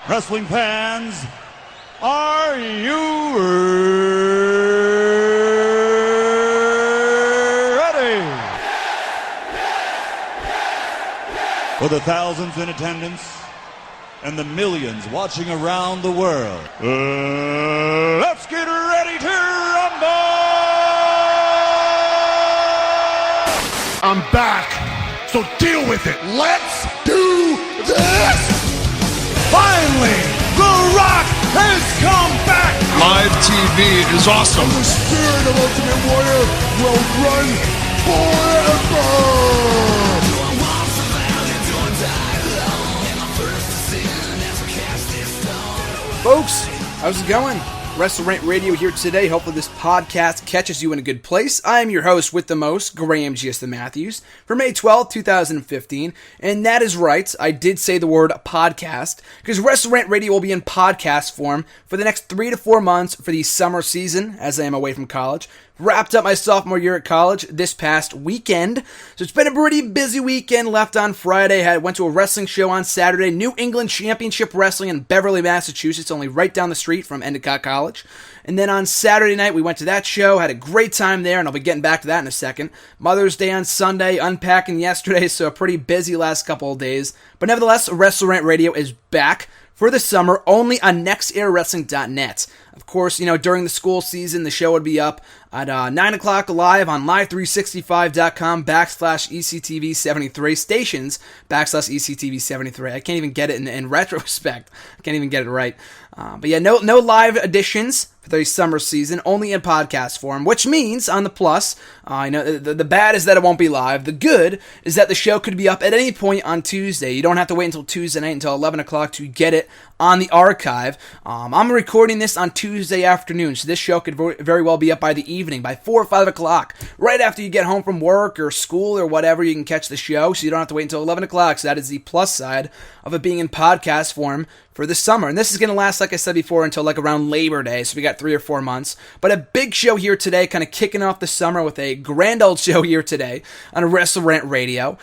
Wrestling fans, are you ready? For the thousands in attendance and the millions watching around the world, let's get ready to rumble! I'm back, so deal with it. Let's do this! Finally, The Rock has come back! Live TV is awesome. The spirit of Ultimate Warrior will run forever! Folks, how's it going? WrestleRant Radio here today. Hopefully this podcast catches you in a good place. I am your host with the most, Graham G.S. Matthews, for May 12th, 2015. And that is right, I did say the word podcast, because WrestleRant Radio will be in podcast form for the next 3 to 4 months for the summer season, as I am away from college. Wrapped up my sophomore year at college this past weekend. So it's been a pretty busy weekend. Left on Friday. Went to a wrestling show on Saturday. New England Championship Wrestling in Beverly, Massachusetts. Only right down the street from Endicott College. And then on Saturday night, we went to that show. Had a great time there, and I'll be getting back to that in a second. Mother's Day on Sunday. Unpacking yesterday, so a pretty busy last couple of days. But nevertheless, WrestleRant Radio is back for the summer, only on nextairwrestling.net. Of course, during the school season, the show would be up at 9 o'clock live on live365.com/ECTV73 stations /ECTV73. I can't even get it in retrospect. I can't even get it right. But yeah, no live editions for the summer season, only in podcast form, which means on the plus, the bad is that it won't be live. The good is that the show could be up at any point on Tuesday. You don't have to wait until Tuesday night until 11 o'clock to get it on the archive. I'm recording this on Tuesday afternoon, so this show could very well be up by the evening, by 4 or 5 o'clock. Right after you get home from work or school or whatever, you can catch the show, so you don't have to wait until 11 o'clock. So that is the plus side of it being in podcast form for the summer. And this is going to last, like I said before, until like around Labor Day, so we got 3 or 4 months. But a big show here today, kind of kicking off the summer with a grand old show here today on WrestleRant Radio.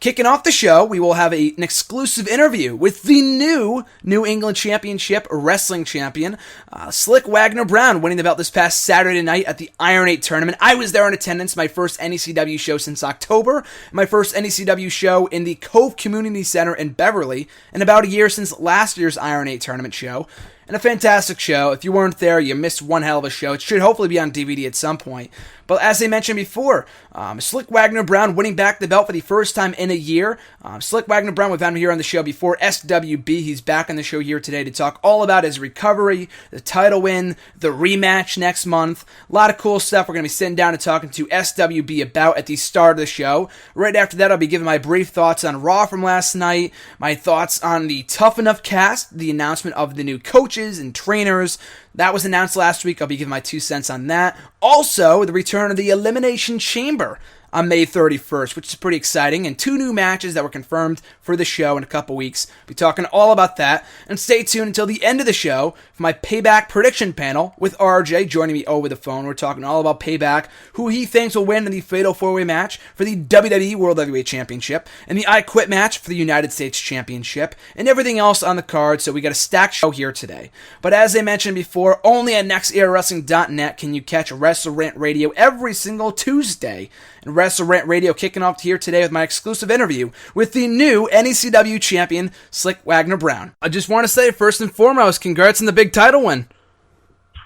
Kicking off the show, we will have an exclusive interview with the new New England Championship Wrestling Champion, Slyck Wagner Brown, winning the belt this past Saturday night at the Iron 8 tournament. I was there in attendance, my first NECW show since October, my first NECW show in the Cove Community Center in Beverly, and about a year since last year's Iron 8 tournament show. And a fantastic show. If you weren't there, you missed one hell of a show. It should hopefully be on DVD at some point. But as I mentioned before, Slyck Wagner Brown winning back the belt for the first time in a year. Slyck Wagner Brown, we've had him here on the show before. SWB, he's back on the show here today to talk all about his recovery, the title win, the rematch next month. A lot of cool stuff we're going to be sitting down and talking to SWB about at the start of the show. Right after that, I'll be giving my brief thoughts on Raw from last night, my thoughts on the Tough Enough cast, the announcement of the new coaches and trainers. That was announced last week. I'll be giving my 2 cents on that. Also, the return of the Elimination Chamber on May 31st, which is pretty exciting, and 2 new matches that were confirmed for the show in a couple weeks. We'll be talking all about that, and stay tuned until the end of the show for my Payback prediction panel with RJ joining me over the phone. We're talking all about Payback, who he thinks will win in the Fatal 4-Way match for the WWE World Heavyweight Championship, and the I Quit match for the United States Championship, and everything else on the card, so we got a stacked show here today. But as I mentioned before, only at nextairwrestling.net can you catch WrestleRant Radio every single Tuesday. And WrestleRant Radio kicking off here today with my exclusive interview with the new NECW champion, Slyck Wagner Brown. I just want to say, first and foremost, congrats on the big title win.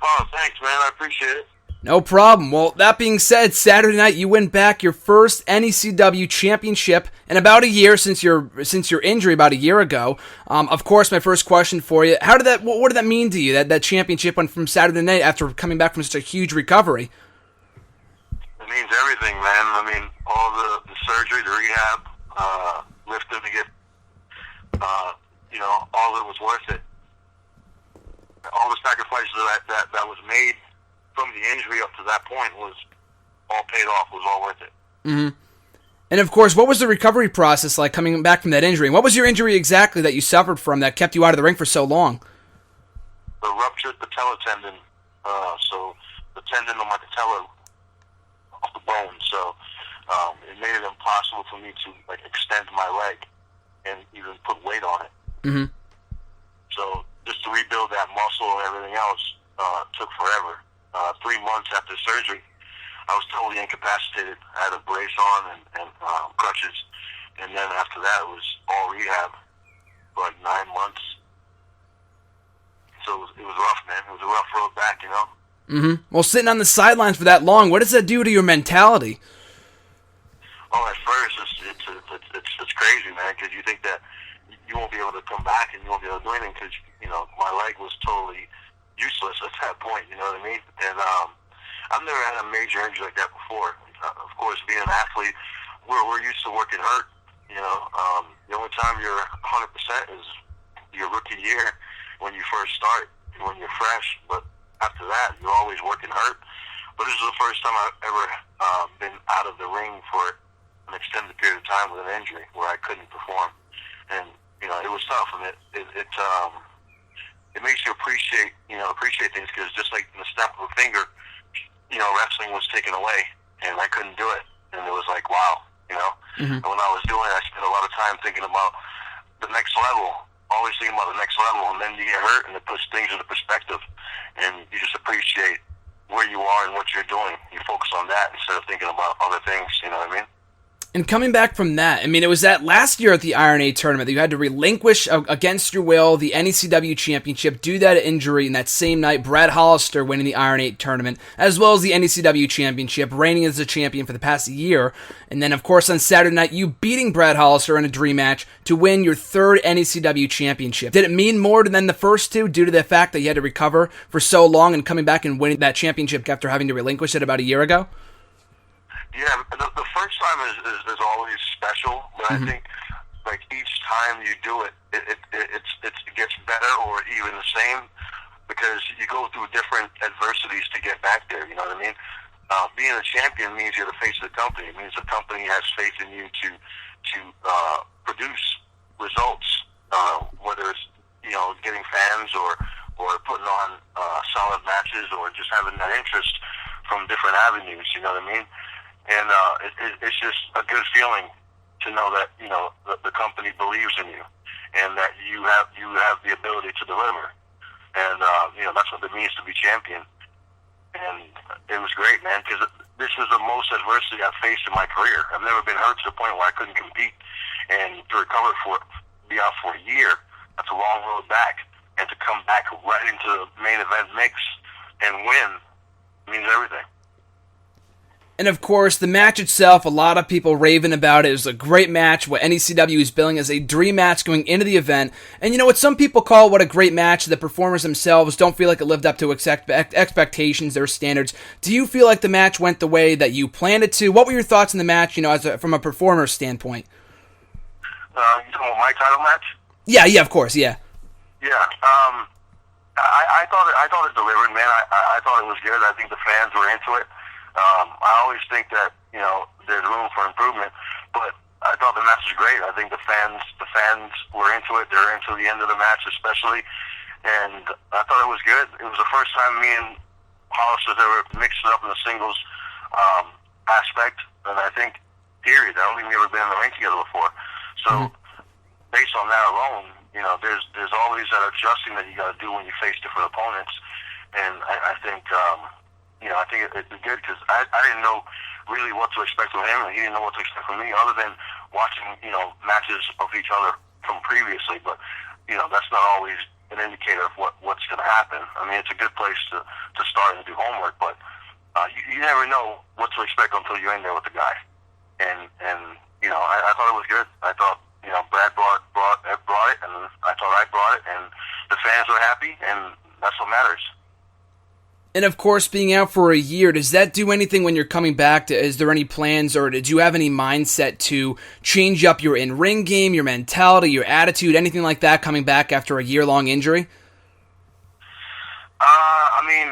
Oh, thanks, man. I appreciate it. No problem. Well, that being said, Saturday night you win back your first NECW championship in about a year since your injury about a year ago. Of course, my first question for you: what did that mean to you? That championship went from Saturday night after coming back from such a huge recovery. It means everything, man. I mean, all the surgery, the rehab, lifting to get, all of it was worth it. All the sacrifices that was made from the injury up to that point was all paid off, was all worth it. Mm-hmm. And of course, what was the recovery process like coming back from that injury? And what was your injury exactly that you suffered from that kept you out of the ring for so long? The ruptured patella tendon. So the tendon on my patella off the bone. So it made it impossible for me to extend my leg and even put weight on it. Mm-hmm. So rebuild that muscle and everything else took forever. 3 months after surgery, I was totally incapacitated. I had a brace on and crutches. And then after that, it was all rehab for like 9 months. So it was rough, man. It was a rough road back, you know? Mm-hmm. Well, sitting on the sidelines for that long, what does that do to your mentality? Oh, at first, it's crazy, man, because you think that you won't be able to come back and you won't be able to do anything because, you know, my leg was totally useless at that point, you know what I mean? And I've never had a major injury like that before. Of course, being an athlete, we're used to working hurt, you know. The only time you're 100% is your rookie year when you first start, when you're fresh. But after that, you're always working hurt. But this is the first time I've ever been out of the ring for an extended period of time with an injury where I couldn't perform. And, you know, it was tough. And it makes you appreciate things, because just like in the snap of a finger, you know, wrestling was taken away and I couldn't do it. And it was like, wow, you know. And when I was doing it, I spent a lot of time thinking about the next level, always thinking about the next level, and then you get hurt and it puts things into perspective and you just appreciate where you are and what you're doing. You focus on that instead of thinking about other things, you know what I mean? And coming back from that, I mean, it was that last year at the Iron 8 tournament that you had to relinquish, against your will, the NECW championship, due to that injury, and that same night, Brad Hollister winning the Iron 8 tournament, as well as the NECW championship, reigning as the champion for the past year. And then, of course, on Saturday night, you beating Brad Hollister in a dream match to win your third NECW championship. Did it mean more than the first two, due to the fact that you had to recover for so long and coming back and winning that championship after having to relinquish it about a year ago? Yeah, the first time is always special, but I think like each time you do it, it gets better or even the same, because you go through different adversities to get back there. You know what I mean? Being a champion means you're the face of the company. It means the company has faith in you to produce results, whether it's, you know, getting fans or putting on solid matches or just having that interest from different avenues. You know what I mean? And it's just a good feeling to know that, you know, the company believes in you and that you have the ability to deliver. And, you know, that's what it means to be champion. And it was great, man, because this is the most adversity I've faced in my career. I've never been hurt to the point where I couldn't compete. And to recover be out for a year, that's a long road back. And to come back right into the main event mix and win means everything. And of course, the match itself, a lot of people raving about it. It was a great match, what NECW is billing as a dream match going into the event. And you know what some people call what a great match, the performers themselves don't feel like it lived up to expectations, their standards. Do you feel like the match went the way that you planned it to? What were your thoughts on the match, you know, from a performer standpoint? You talking about my title match? Yeah, of course, yeah. Yeah, I thought it delivered, man. I thought it was good. I think the fans were into it. I always think that, you know, there's room for improvement, but I thought the match was great. I think the fans were into it. They're into the end of the match especially, and I thought it was good. It was the first time me and Hollister ever mixed it up in the singles aspect, and I think, period, I don't think we've ever been in the ring together before. So, based on that alone, you know, there's always that adjusting that you got to do when you face different opponents, and I think, you know, I think it's good because I didn't know really what to expect from him, and he didn't know what to expect from me, other than watching, you know, matches of each other from previously. But, you know, that's not always an indicator of what's going to happen. I mean, it's a good place to start and do homework, but you never know what to expect until you're in there with the guy. And you know, I thought it was good. I thought, you know, Brad brought it, and I thought I brought it, and the fans were happy, and that's what matters. And of course, being out for a year, does that do anything when you're coming back? Is there any plans, or did you have any mindset to change up your in-ring game, your mentality, your attitude, anything like that coming back after a year-long injury? I mean,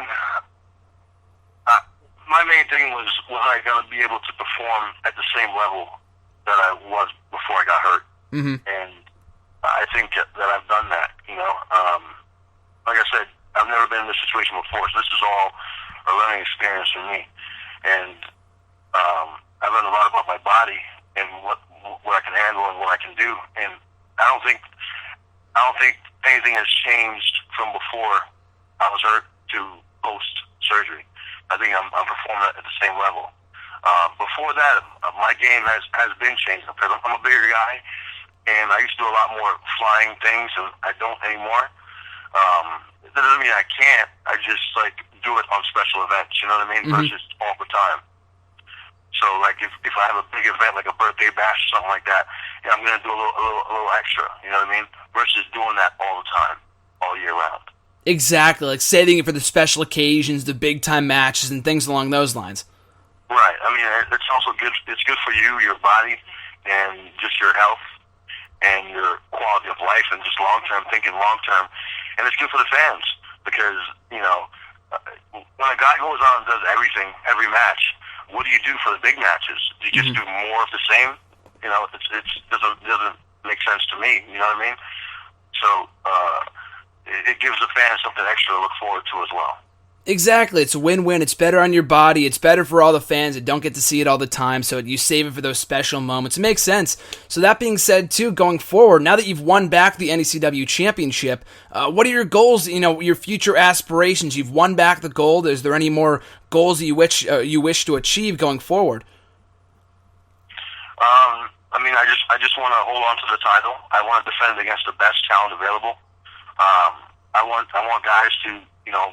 my main thing was I going to be able to perform at the same level that I was before I got hurt. And I think that I've done that, you know. Like I said, I've never been in this situation before, so this is all a learning experience for me. And I've learned a lot about my body and what I can handle and what I can do. And I don't think anything has changed from before I was hurt to post-surgery. I think I'm performing at the same level. Before that, my game has been changed because I'm a bigger guy, and I used to do a lot more flying things, and I don't anymore. It doesn't mean I can't. I just do it on special events. You know what I mean? Mm-hmm. Versus all the time. So if I have a big event like a birthday bash or something like that, yeah, I'm gonna do a little extra. You know what I mean? Versus doing that all the time, all year round. Exactly, like saving it for the special occasions, the big time matches, and things along those lines. Right. I mean, it's also good. It's good for you, your body, and just your health and your quality of life, and just thinking long term. And it's good for the fans because when a guy goes out and does everything, every match, what do you do for the big matches? Do you just do more of the same? It doesn't make sense to me. You know what I mean? So it gives the fans something extra to look forward to as well. Exactly, it's a win-win. It's better on your body. It's better for all the fans that don't get to see it all the time, so you save it for those special moments. It makes sense. So that being said, too, going forward, now that you've won back the NECW championship, what are your goals, your future aspirations? You've won back the gold. Is there any more goals that you wish to achieve going forward? I just want to hold on to the title. I want to defend it against the best talent available. I want guys to,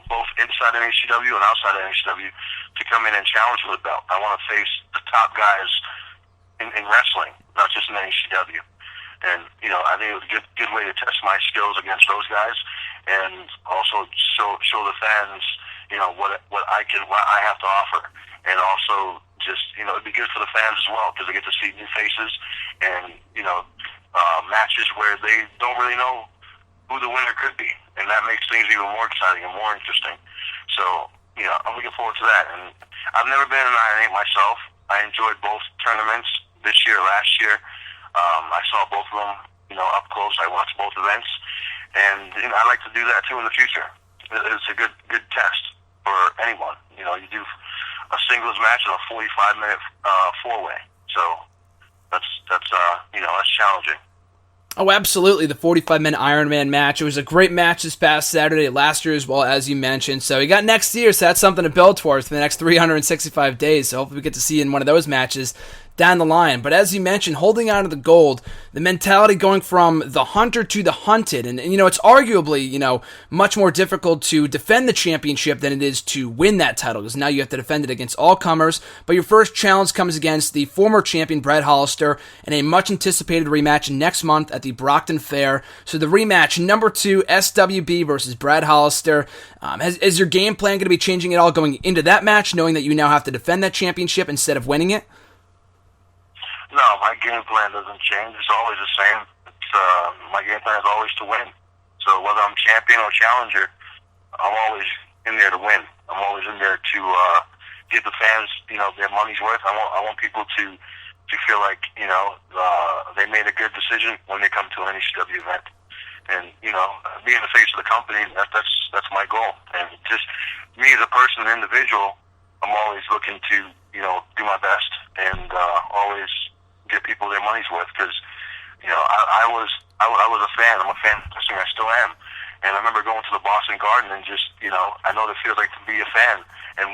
both inside NECW and outside NECW, to come in and challenge for the belt. I want to face the top guys in wrestling, not just in NECW. And I think it was a good way to test my skills against those guys, and also show the fans, what I have to offer, and also just it'd be good for the fans as well because they get to see new faces and matches where they don't really know who the winner could be, and that makes things even more exciting and more interesting. So, I'm looking forward to that. And I've never been in Iron 8 myself. I enjoyed both tournaments this year, last year. I saw both of them, up close. I watched both events, and I'd like to do that too in the future. It's a good test for anyone. You do a singles match and a 45-minute four-way. So that's challenging. Oh, absolutely. The 45-minute Iron Man match. It was a great match this past Saturday, last year as well, as you mentioned. So you got next year, so that's something to build towards for the next 365 days. So hopefully we get to see you in one of those matches down the line. But as you mentioned, holding on to the gold, the mentality going from the hunter to the hunted. And it's arguably, much more difficult to defend the championship than it is to win that title, because now you have to defend it against all comers. But your first challenge comes against the former champion, Brad Hollister, in a much-anticipated rematch next month at the Brockton Fair. So the rematch, number 2, SWB versus Brad Hollister. Is your game plan going to be changing at all going into that match, knowing that you now have to defend that championship instead of winning it? No, my game plan doesn't change. It's always the same. My game plan is always to win. So whether I'm champion or challenger, I'm always in there to win. I'm always in there to give the fans, their money's worth. I want people to feel like, they made a good decision when they come to an NECW event. And, being the face of the company, that's my goal. And just me as a person, an individual, I'm always looking to, do my best and always get people their money's worth, because I was a fan. I'm a fan of wrestling. I still am, and I remember going to the Boston Garden and just I know what it feels like to be a fan and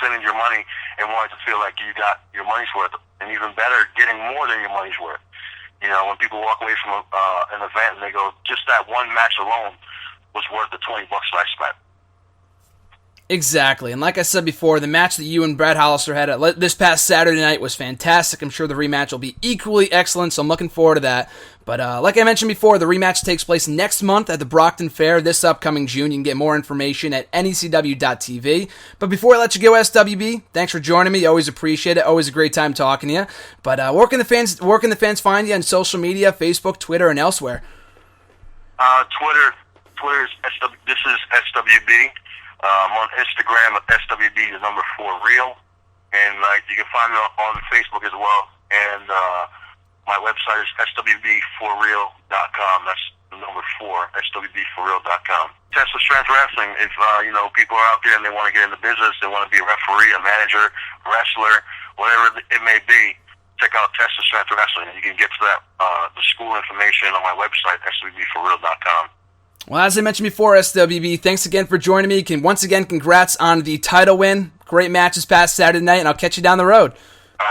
sending your money and wanting to feel like you got your money's worth, and even better, getting more than your money's worth. When people walk away from an event and they go, just that one match alone was worth the $20 that I spent. Exactly, and like I said before, the match that you and Brad Hollister had this past Saturday night was fantastic. I'm sure the rematch will be equally excellent, so I'm looking forward to that. But like I mentioned before, the rematch takes place next month at the Brockton Fair this upcoming June. You can get more information at necw.tv. But before I let you go, SWB, thanks for joining me. Always appreciate it. Always a great time talking to you. But where can the fans find you on social media, Facebook, Twitter, and elsewhere? Twitter is this is SWB. I'm on Instagram at SWB4Real, and you can find me on Facebook as well. And my website is SWB4Real.com. That's the number 4, SWB4Real.com. Tesla Strength Wrestling. If people are out there and they want to get into business, they want to be a referee, a manager, wrestler, whatever it may be, check out Tesla Strength Wrestling. You can get to that the school information on my website, SWB4Real.com. Well, as I mentioned before, SWB, thanks again for joining me. Once again, congrats on the title win. Great match this past Saturday night, and I'll catch you down the road.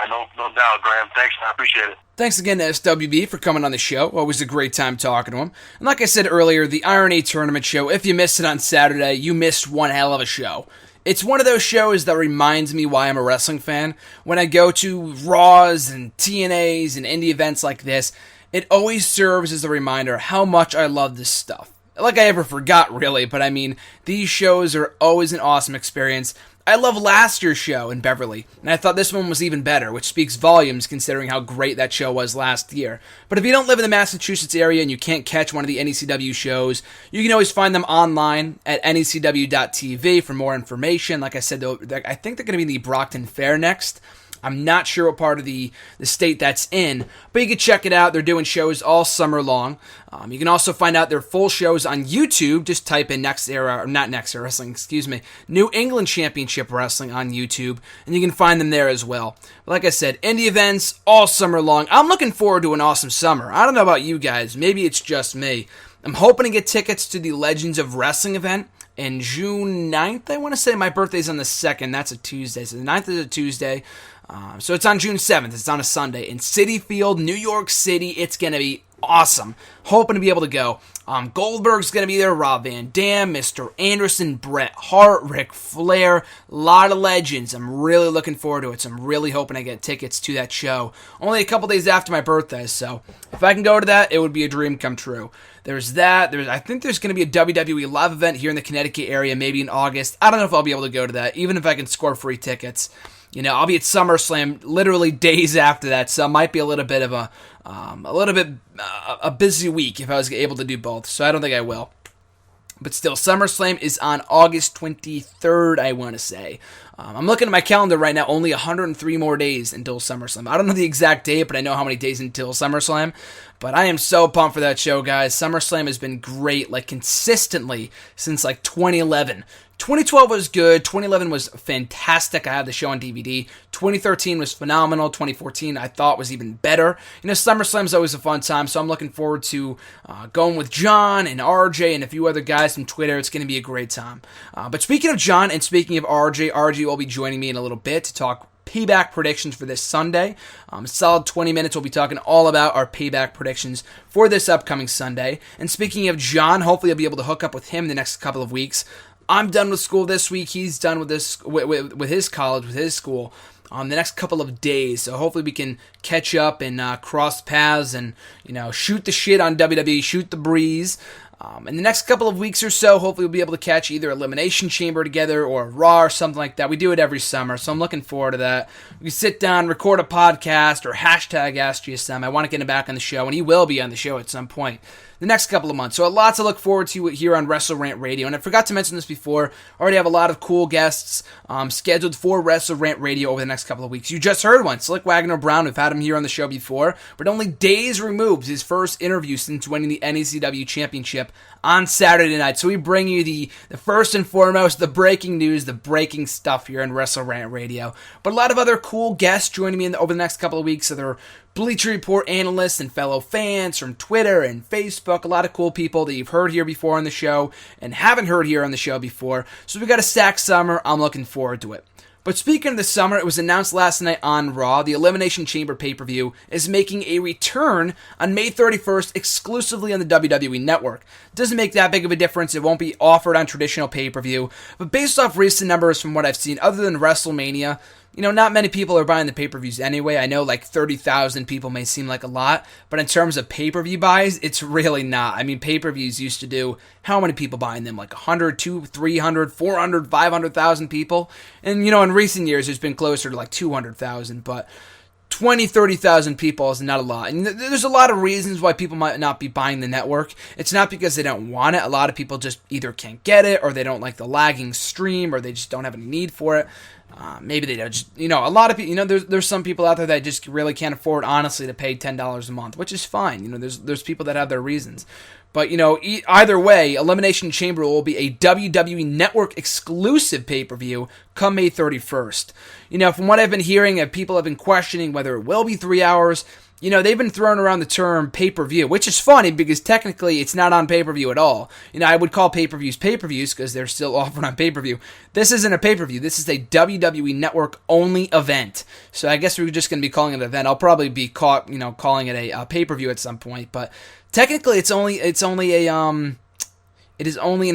No doubt, Graham. Thanks, I appreciate it. Thanks again to SWB for coming on the show. Always a great time talking to him. And like I said earlier, the Iron 8 Tournament show, if you missed it on Saturday, you missed one hell of a show. It's one of those shows that reminds me why I'm a wrestling fan. When I go to Raws and TNAs and indie events like this, it always serves as a reminder how much I love this stuff. Like I ever forgot, really, but I mean, these shows are always an awesome experience. I love last year's show in Beverly, and I thought this one was even better, which speaks volumes considering how great that show was last year. But if you don't live in the Massachusetts area and you can't catch one of the NECW shows, you can always find them online at necw.tv for more information. Like I said, I think they're going to be in the Brockton Fair next. I'm not sure what part of the state that's in, but you can check it out. They're doing shows all summer long. You can also find out their full shows on YouTube. Just type in New England Championship Wrestling on YouTube, and you can find them there as well. But like I said, indie events all summer long. I'm looking forward to an awesome summer. I don't know about you guys. Maybe it's just me. I'm hoping to get tickets to the Legends of Wrestling event in June 9th. I want to say my birthday's on the 2nd. That's a Tuesday. So the 9th is a Tuesday. So it's on June 7th. It's on a Sunday in Citi Field, New York City. It's going to be awesome. Hoping to be able to go. Goldberg's going to be there. Rob Van Dam, Mr. Anderson, Bret Hart, Ric Flair. A lot of legends. I'm really looking forward to it. So I'm really hoping I get tickets to that show. Only a couple days after my birthday. So if I can go to that, it would be a dream come true. There's that. I think there's going to be a WWE live event here in the Connecticut area, maybe in August. I don't know if I'll be able to go to that, even if I can score free tickets. You know, I'll be at SummerSlam literally days after that, so it might be a little bit of a busy week if I was able to do both. So I don't think I will. But still, SummerSlam is on August 23rd, I want to say. I'm looking at my calendar right now, only 103 more days until SummerSlam. I don't know the exact date, but I know how many days until SummerSlam. But I am so pumped for that show, guys. SummerSlam has been great, like consistently since like 2011. 2012 was good. 2011 was fantastic. I had the show on DVD. 2013 was phenomenal. 2014 I thought was even better. You know, SummerSlam's always a fun time, so I'm looking forward to going with John and RJ and a few other guys from Twitter. It's going to be a great time. But speaking of John and speaking of RJ will be joining me in a little bit to talk Payback predictions for this Sunday. A solid 20 minutes. We'll be talking all about our Payback predictions for this upcoming Sunday. And speaking of John, hopefully I'll be able to hook up with him the next couple of weeks. I'm done with school this week. He's done with this with his college, with his school, the next couple of days. So hopefully we can catch up and cross paths and, you know, shoot the shit on WWE, shoot the breeze. In the next couple of weeks or so, hopefully we'll be able to catch either Elimination Chamber together or Raw or something like that. We do it every summer, so I'm looking forward to that. We sit down, record a podcast, or hashtag AskGSM. I want to get him back on the show, and he will be on the show at some point the next couple of months. So lots to look forward to here on WrestleRant Radio. And I forgot to mention this before, I already have a lot of cool guests scheduled for WrestleRant Radio over the next couple of weeks. You just heard one, Slyck Wagner Brown. We've had him here on the show before, but only days removed his first interview since winning the NECW Championship on Saturday night. So we bring you the first and foremost, the breaking news, the breaking stuff here on WrestleRant Radio. But a lot of other cool guests joining me over the next couple of weeks. So they're Bleacher Report analysts and fellow fans from Twitter and Facebook. A lot of cool people that you've heard here before on the show and haven't heard here on the show before. So we got a stacked summer. I'm looking forward to it. But speaking of the summer, it was announced last night on Raw, the Elimination Chamber pay-per-view is making a return on May 31st exclusively on the WWE Network. Doesn't make that big of a difference. It won't be offered on traditional pay-per-view. But based off recent numbers from what I've seen, other than WrestleMania, you know, not many people are buying the pay-per-views anyway. I know like 30,000 people may seem like a lot, but in terms of pay-per-view buys, it's really not. I mean, pay-per-views used to do, how many people buying them? Like 100, 200, 300, 400, 500,000 people? And, you know, in recent years, it's been closer to like 200,000, but 20, 30,000 people is not a lot. And there's a lot of reasons why people might not be buying the network. It's not because they don't want it. A lot of people just either can't get it, or they don't like the lagging stream, or they just don't have any need for it. Maybe they don't just, you know, a lot of people, you know, there's some people out there that just really can't afford, honestly, to pay $10 a month, which is fine. You know, there's people that have their reasons. But, you know, either way, Elimination Chamber will be a WWE Network exclusive pay-per-view come May 31st. You know, from what I've been hearing, people have been questioning whether it will be 3 hours. they've been throwing around the term pay-per-view, which is funny because technically it's not on pay-per-view at all. I would call pay-per-views pay-per-views because they're still offered on pay-per-view. This isn't a pay-per-view. This is a WWE Network only event. So I guess we're just going to be calling it an event. I'll probably be calling it a pay-per-view at some point, but technically it is only an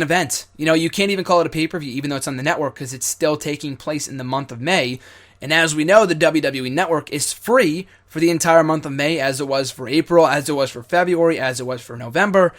event. You can't even call it a pay-per-view even though it's on the network because it's still taking place in the month of May. And as we know, the WWE Network is free for the entire month of May, as it was for April, as it was for February, as it was for November.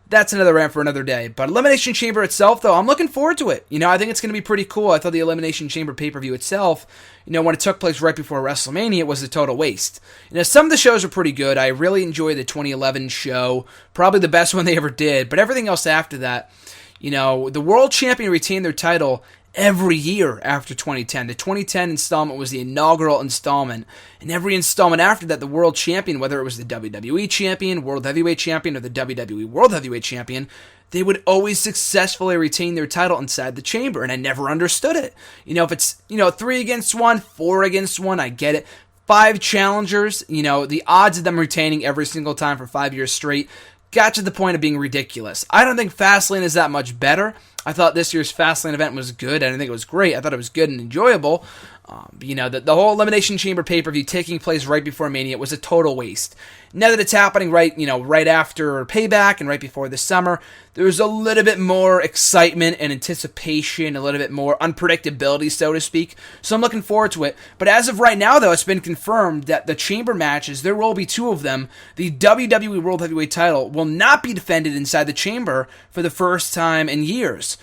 That's another rant for another day. But Elimination Chamber itself, though, I'm looking forward to it. I think it's going to be pretty cool. I thought the Elimination Chamber pay-per-view itself, when it took place right before WrestleMania, it was a total waste. Some of the shows are pretty good. I really enjoyed the 2011 show, probably the best one they ever did. But everything else after that, the World Champion retained their title every year after 2010. The 2010 installment was the inaugural installment, and every installment after that, the World Champion, whether it was the WWE Champion, World Heavyweight Champion, or the WWE World Heavyweight Champion, they would always successfully retain their title inside the chamber, and I never understood it. If it's, 3 against 1, 4 against 1, I get it. 5 challengers, the odds of them retaining every single time for 5 years straight got to the point of being ridiculous. I don't think Fastlane is that much better. I thought this year's Fastlane event was good. I didn't think it was great. I thought it was good and enjoyable. The whole Elimination Chamber pay-per-view taking place right before Mania was a total waste. Now that it's happening right after Payback and right before the summer, there's a little bit more excitement and anticipation, a little bit more unpredictability, so to speak. So I'm looking forward to it. But as of right now, though, it's been confirmed that the chamber matches, there will be 2 of them. The WWE World Heavyweight title will not be defended inside the chamber for the first time in years.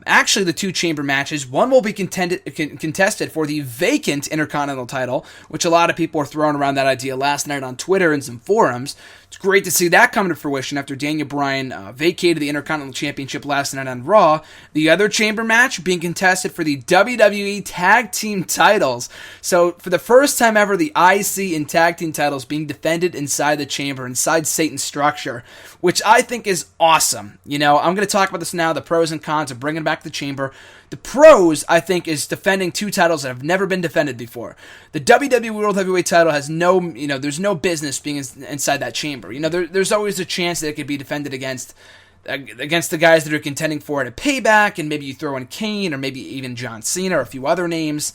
Actually, the 2 chamber matches, one will be contested for the vacant Intercontinental title, which a lot of people were throwing around that idea last night on Twitter and some forums. It's great to see that come to fruition after Daniel Bryan vacated the Intercontinental Championship last night on Raw. The other chamber match being contested for the WWE Tag Team titles. So, for the first time ever, the IC and Tag Team titles being defended inside the chamber, inside Satan's structure, which I think is awesome. I'm going to talk about this now, the pros and cons of bringing back the chamber. The pros, I think, is defending 2 titles that have never been defended before. The WWE World Heavyweight title has there's no business being inside that chamber. There's always a chance that it could be defended against the guys that are contending for it at Payback, and maybe you throw in Kane, or maybe even John Cena, or a few other names.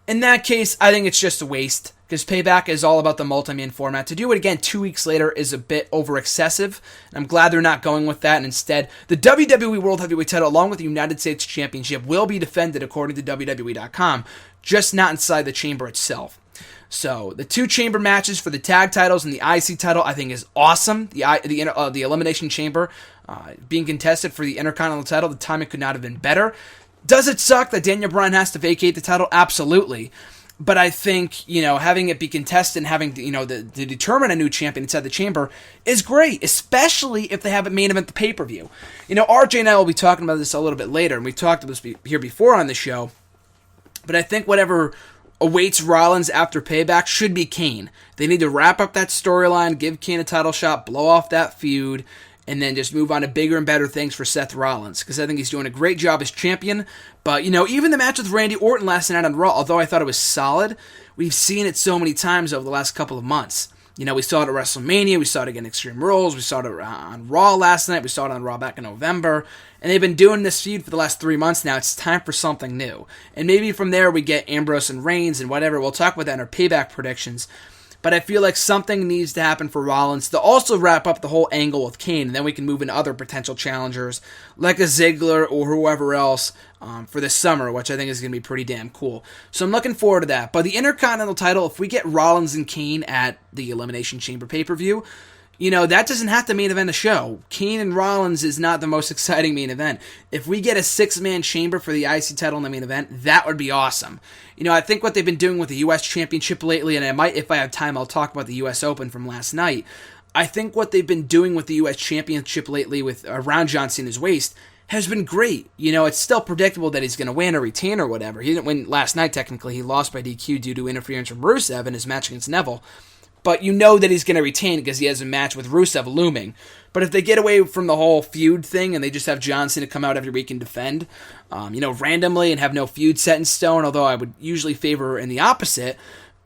In that case, I think it's just a waste, because Payback is all about the multi-man format. To do it again 2 weeks later is a bit over-excessive, and I'm glad they're not going with that, and instead, the WWE World Heavyweight title, along with the United States Championship, will be defended according to WWE.com, just not inside the chamber itself. So, the 2 chamber matches for the tag titles and the IC title, I think, is awesome. The Elimination Chamber being contested for the Intercontinental title, the timing could not have been better. Does it suck that Daniel Bryan has to vacate the title? Absolutely. But I think, having it be contested and having, to determine a new champion inside the chamber is great, especially if they have a main event the pay-per-view. RJ and I will be talking about this a little bit later, and we've talked about this here before on the show. But I think whatever awaits Rollins after Payback should be Kane. They need to wrap up that storyline, give Kane a title shot, blow off that feud, and then just move on to bigger and better things for Seth Rollins, because I think he's doing a great job as champion. But, even the match with Randy Orton last night on Raw, although I thought it was solid, we've seen it so many times over the last couple of months. We saw it at WrestleMania, we saw it again Extreme Rules, we saw it on Raw last night, we saw it on Raw back in November, and they've been doing this feud for the last 3 months now. It's time for something new. And maybe from there we get Ambrose and Reigns and whatever. We'll talk about that in our Payback predictions. But I feel like something needs to happen for Rollins to also wrap up the whole angle with Kane, and then we can move into other potential challengers, like a Ziggler or whoever else, for this summer, which I think is going to be pretty damn cool. So I'm looking forward to that. But the Intercontinental title, if we get Rollins and Kane at the Elimination Chamber pay-per-view, that doesn't have to main event a show. Kane and Rollins is not the most exciting main event. If we get a 6-man chamber for the IC title in the main event, that would be awesome. I think what they've been doing with the U.S. Championship lately, and I might, if I have time, I'll talk about the U.S. Open from last night. I think what they've been doing with the U.S. Championship lately with around John Cena's waist has been great. It's still predictable that he's going to win or retain or whatever. He didn't win last night, technically. He lost by DQ due to interference from Rusev in his match against Neville. But that he's going to retain because he has a match with Rusev looming. But if they get away from the whole feud thing and they just have John Cena come out every week and defend, randomly and have no feud set in stone, although I would usually favor in the opposite.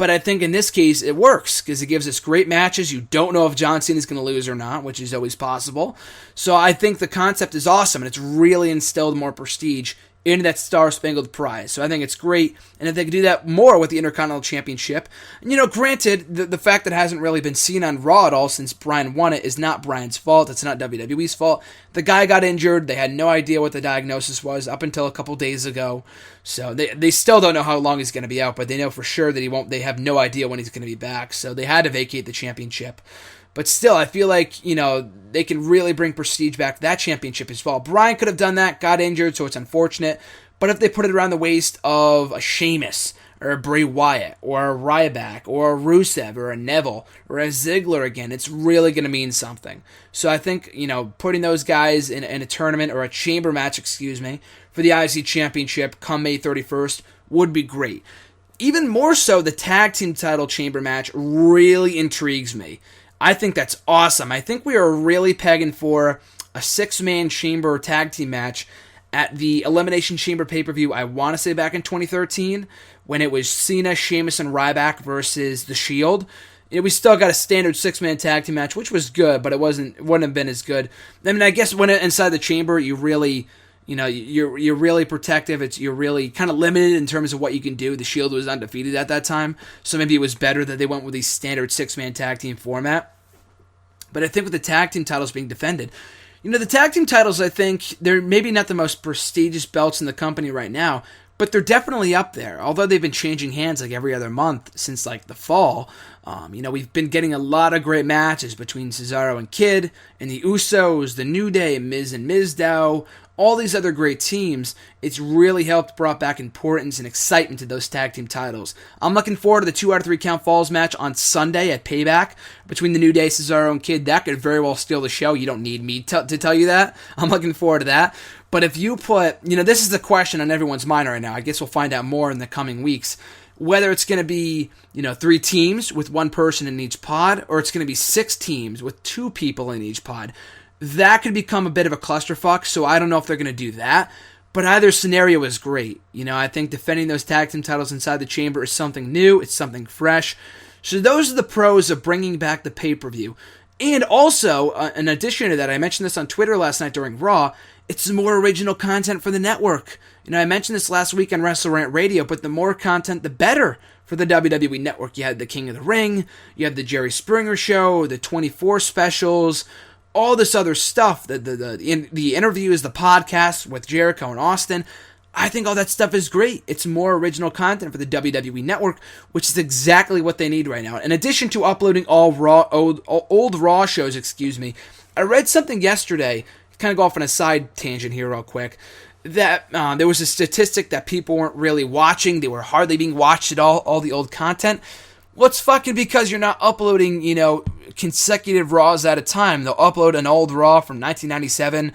But I think in this case, it works because it gives us great matches. You don't know if John Cena is going to lose or not, which is always possible. So I think the concept is awesome, and it's really instilled more prestige into that Star-Spangled Prize. So I think it's great, and if they could do that more with the Intercontinental Championship, and, granted, the fact that it hasn't really been seen on Raw at all since Bryan won it is not Bryan's fault. It's not WWE's fault. The guy got injured. They had no idea what the diagnosis was up until a couple days ago. So they still don't know how long he's going to be out, but they know for sure that he won't. They have no idea when he's going to be back. So they had to vacate the championship. But still, I feel like, they can really bring prestige back to that championship as well. Bryan could have done that, got injured, so it's unfortunate. But if they put it around the waist of a Sheamus, or a Bray Wyatt, or a Ryback, or a Rusev, or a Neville, or a Ziggler again, it's really going to mean something. So I think, putting those guys in a tournament, or a chamber match, for the IC Championship come May 31st would be great. Even more so, the tag team title chamber match really intrigues me. I think that's awesome. I think we are really pegging for a 6-man chamber tag team match at the Elimination Chamber pay-per-view, I want to say back in 2013, when it was Cena, Sheamus, and Ryback versus The Shield. We still got a standard 6-man tag team match, which was good, but it wouldn't have been as good. I mean, I guess when inside the chamber, you really... you're really protective. You're really kind of limited in terms of what you can do. The Shield was undefeated at that time, so maybe it was better that they went with the standard 6-man tag team format. But I think with the tag team titles being defended, the tag team titles, I think, they're maybe not the most prestigious belts in the company right now, but they're definitely up there. Although they've been changing hands like every other month since like the fall. We've been getting a lot of great matches between Cesaro and Kid, and the Usos, the New Day, Miz and Mizdow, all these other great teams. It's really brought back importance and excitement to those tag team titles. I'm looking forward to the 2 out of 3 count falls match on Sunday at Payback between the New Day, Cesaro, and Kid. That could very well steal the show. You don't need me to tell you that. I'm looking forward to that. But if you put, this is the question on everyone's mind right now. I guess we'll find out more in the coming weeks. Whether it's going to be, 3 teams with 1 person in each pod, or it's going to be 6 teams with 2 people in each pod. That could become a bit of a clusterfuck, so I don't know if they're going to do that. But either scenario is great. I think defending those tag team titles inside the chamber is something new. It's something fresh. So those are the pros of bringing back the pay-per-view. And also, in addition to that, I mentioned this on Twitter last night during Raw, it's more original content for the network. I mentioned this last week on WrestleRant Radio, but the more content, the better for the WWE Network. You had the King of the Ring, you have the Jerry Springer Show, the 24 specials, all this other stuff, the interviews, the podcasts with Jericho and Austin. I think all that stuff is great. It's more original content for the WWE Network, which is exactly what they need right now. In addition to uploading old Raw shows, I read something yesterday, kind of go off on a side tangent here real quick, that there was a statistic that people weren't really watching. They were hardly being watched at all the old content. Well, it's fucking because you're not uploading, consecutive Raws at a time. They'll upload an old Raw from 1997,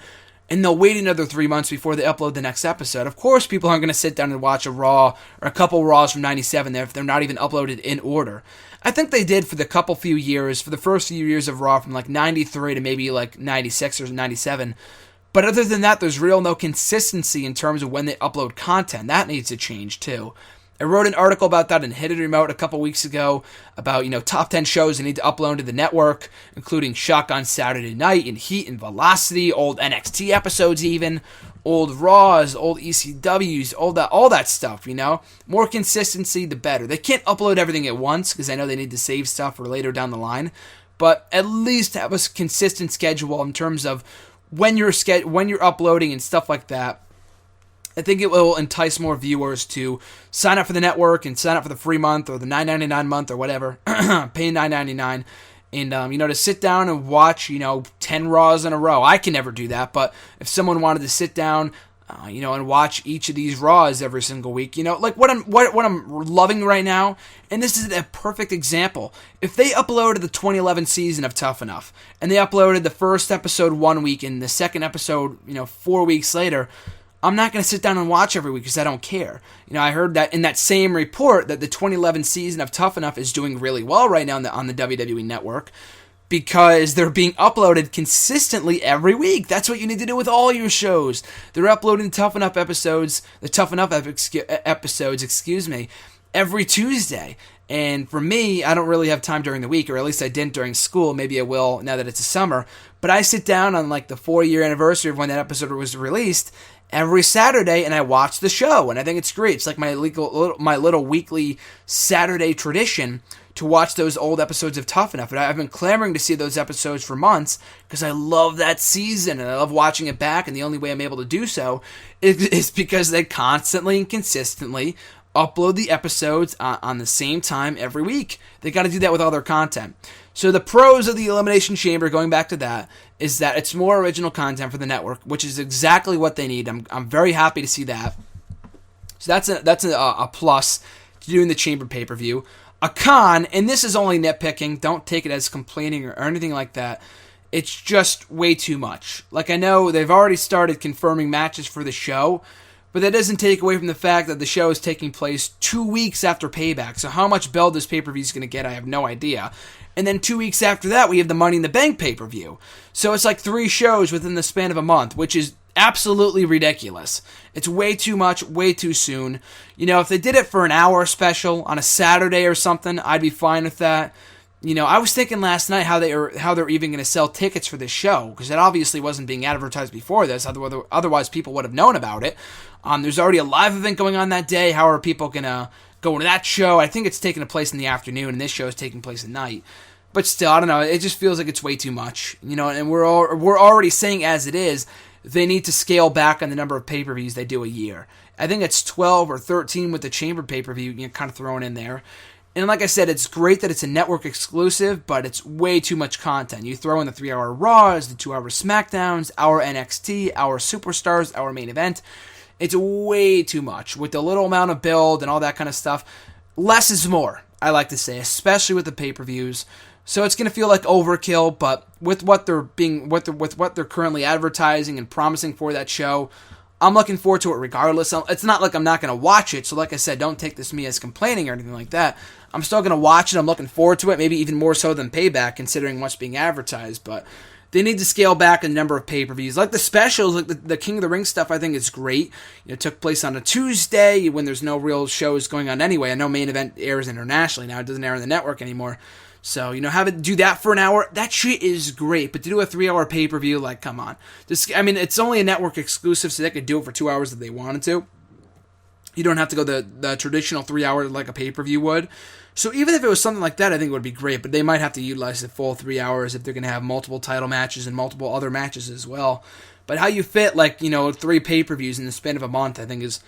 and they'll wait another 3 months before they upload the next episode. Of course, people aren't going to sit down and watch a Raw or a couple Raws from 97 if they're not even uploaded in order. I think they did for the first few years of Raw from like 93 to maybe like 96 or 97. But other than that, there's no consistency in terms of when they upload content. That needs to change too. I wrote an article about that in Hidden Remote a couple weeks ago about, top 10 shows they need to upload to the network, including Shotgun Saturday Night and Heat and Velocity, old NXT episodes even, old Raws, old ECWs, all that stuff, More consistency, the better. They can't upload everything at once because I know they need to save stuff for later down the line, but at least have a consistent schedule in terms of when you're uploading and stuff like that. I think it will entice more viewers to sign up for the network and sign up for the free month or the $9.99 month or whatever, pay $9.99, and to sit down and watch 10 Raws in a row. I can never do that, but if someone wanted to sit down, and watch each of these Raws every single week, like what I'm loving right now, and this is a perfect example. If they uploaded the 2011 season of Tough Enough, and they uploaded the first episode 1 week and the second episode 4 weeks later, I'm not going to sit down and watch every week because I don't care. I heard that in that same report that the 2011 season of Tough Enough is doing really well right now on the WWE Network because they're being uploaded consistently every week. That's what you need to do with all your shows. They're uploading Tough Enough episodes, the Tough Enough episodes, every Tuesday. And for me, I don't really have time during the week, or at least I didn't during school. Maybe I will now that it's a summer. But I sit down on like the 4-year anniversary of when that episode was released every Saturday, and I watch the show. And I think it's great. It's like my little weekly Saturday tradition to watch those old episodes of Tough Enough. And I've been clamoring to see those episodes for months because I love that season and I love watching it back. And the only way I'm able to do so is because they constantly and consistently upload the episodes on the same time every week. They got to do that with all their content. So the pros of the Elimination Chamber, going back to that, is that it's more original content for the network, which is exactly what they need. I'm very happy to see that. So that's a plus to doing the Chamber pay-per-view. A con, and this is only nitpicking, don't take it as complaining or anything like that. It's just way too much. Like, I know they've already started confirming matches for the show, but that doesn't take away from the fact that the show is taking place 2 weeks after Payback. So how much build this pay-per-view is going to get, I have no idea. And then 2 weeks after that, we have the Money in the Bank pay-per-view. So it's like 3 shows within the span of a month, which is absolutely ridiculous. It's way too much, way too soon. You know, if they did it for an hour special on a Saturday or something, I'd be fine with that. You know, I was thinking last night how they're even going to sell tickets for this show, because it obviously wasn't being advertised before this. Otherwise, people would have known about it. There's already a live event going on that day. How are people going to go into that show? I think it's taking place in the afternoon, and this show is taking place at night. But still, I don't know. It just feels like it's way too much. You know, and we're already saying as it is, they need to scale back on the number of pay-per-views they do a year. I think it's 12 or 13 with the Chamber pay-per-view, you know, kind of thrown in there. And like I said, it's great that it's a network exclusive, but it's way too much content. You throw in the 3-hour Raws, the 2-hour SmackDowns, our NXT, our Superstars, our main event. It's way too much. With the little amount of build and all that kind of stuff, less is more, I like to say, especially with the pay-per-views. So it's going to feel like overkill, but with what they're currently advertising and promising for that show, I'm looking forward to it regardless. It's not like I'm not going to watch it, so like I said, don't take this me as complaining or anything like that. I'm still going to watch it. I'm looking forward to it, maybe even more so than Payback, considering what's being advertised, but they need to scale back the number of pay-per-views. Like the specials, like the King of the Ring stuff, I think is great. You know, it took place on a Tuesday when there's no real shows going on anyway. I know main event airs internationally now. It doesn't air on the network anymore. So, you know, have it do that for an hour, that shit is great. But to do a 3-hour pay-per-view, like, come on. It's only a network exclusive, so they could do it for 2 hours if they wanted to. You don't have to go the traditional 3 hours like a pay-per-view would. So even if it was something like that, I think it would be great. But they might have to utilize the full 3 hours if they're going to have multiple title matches and multiple other matches as well. But how you fit, like, you know, 3 pay-per-views in the span of a month, I think is,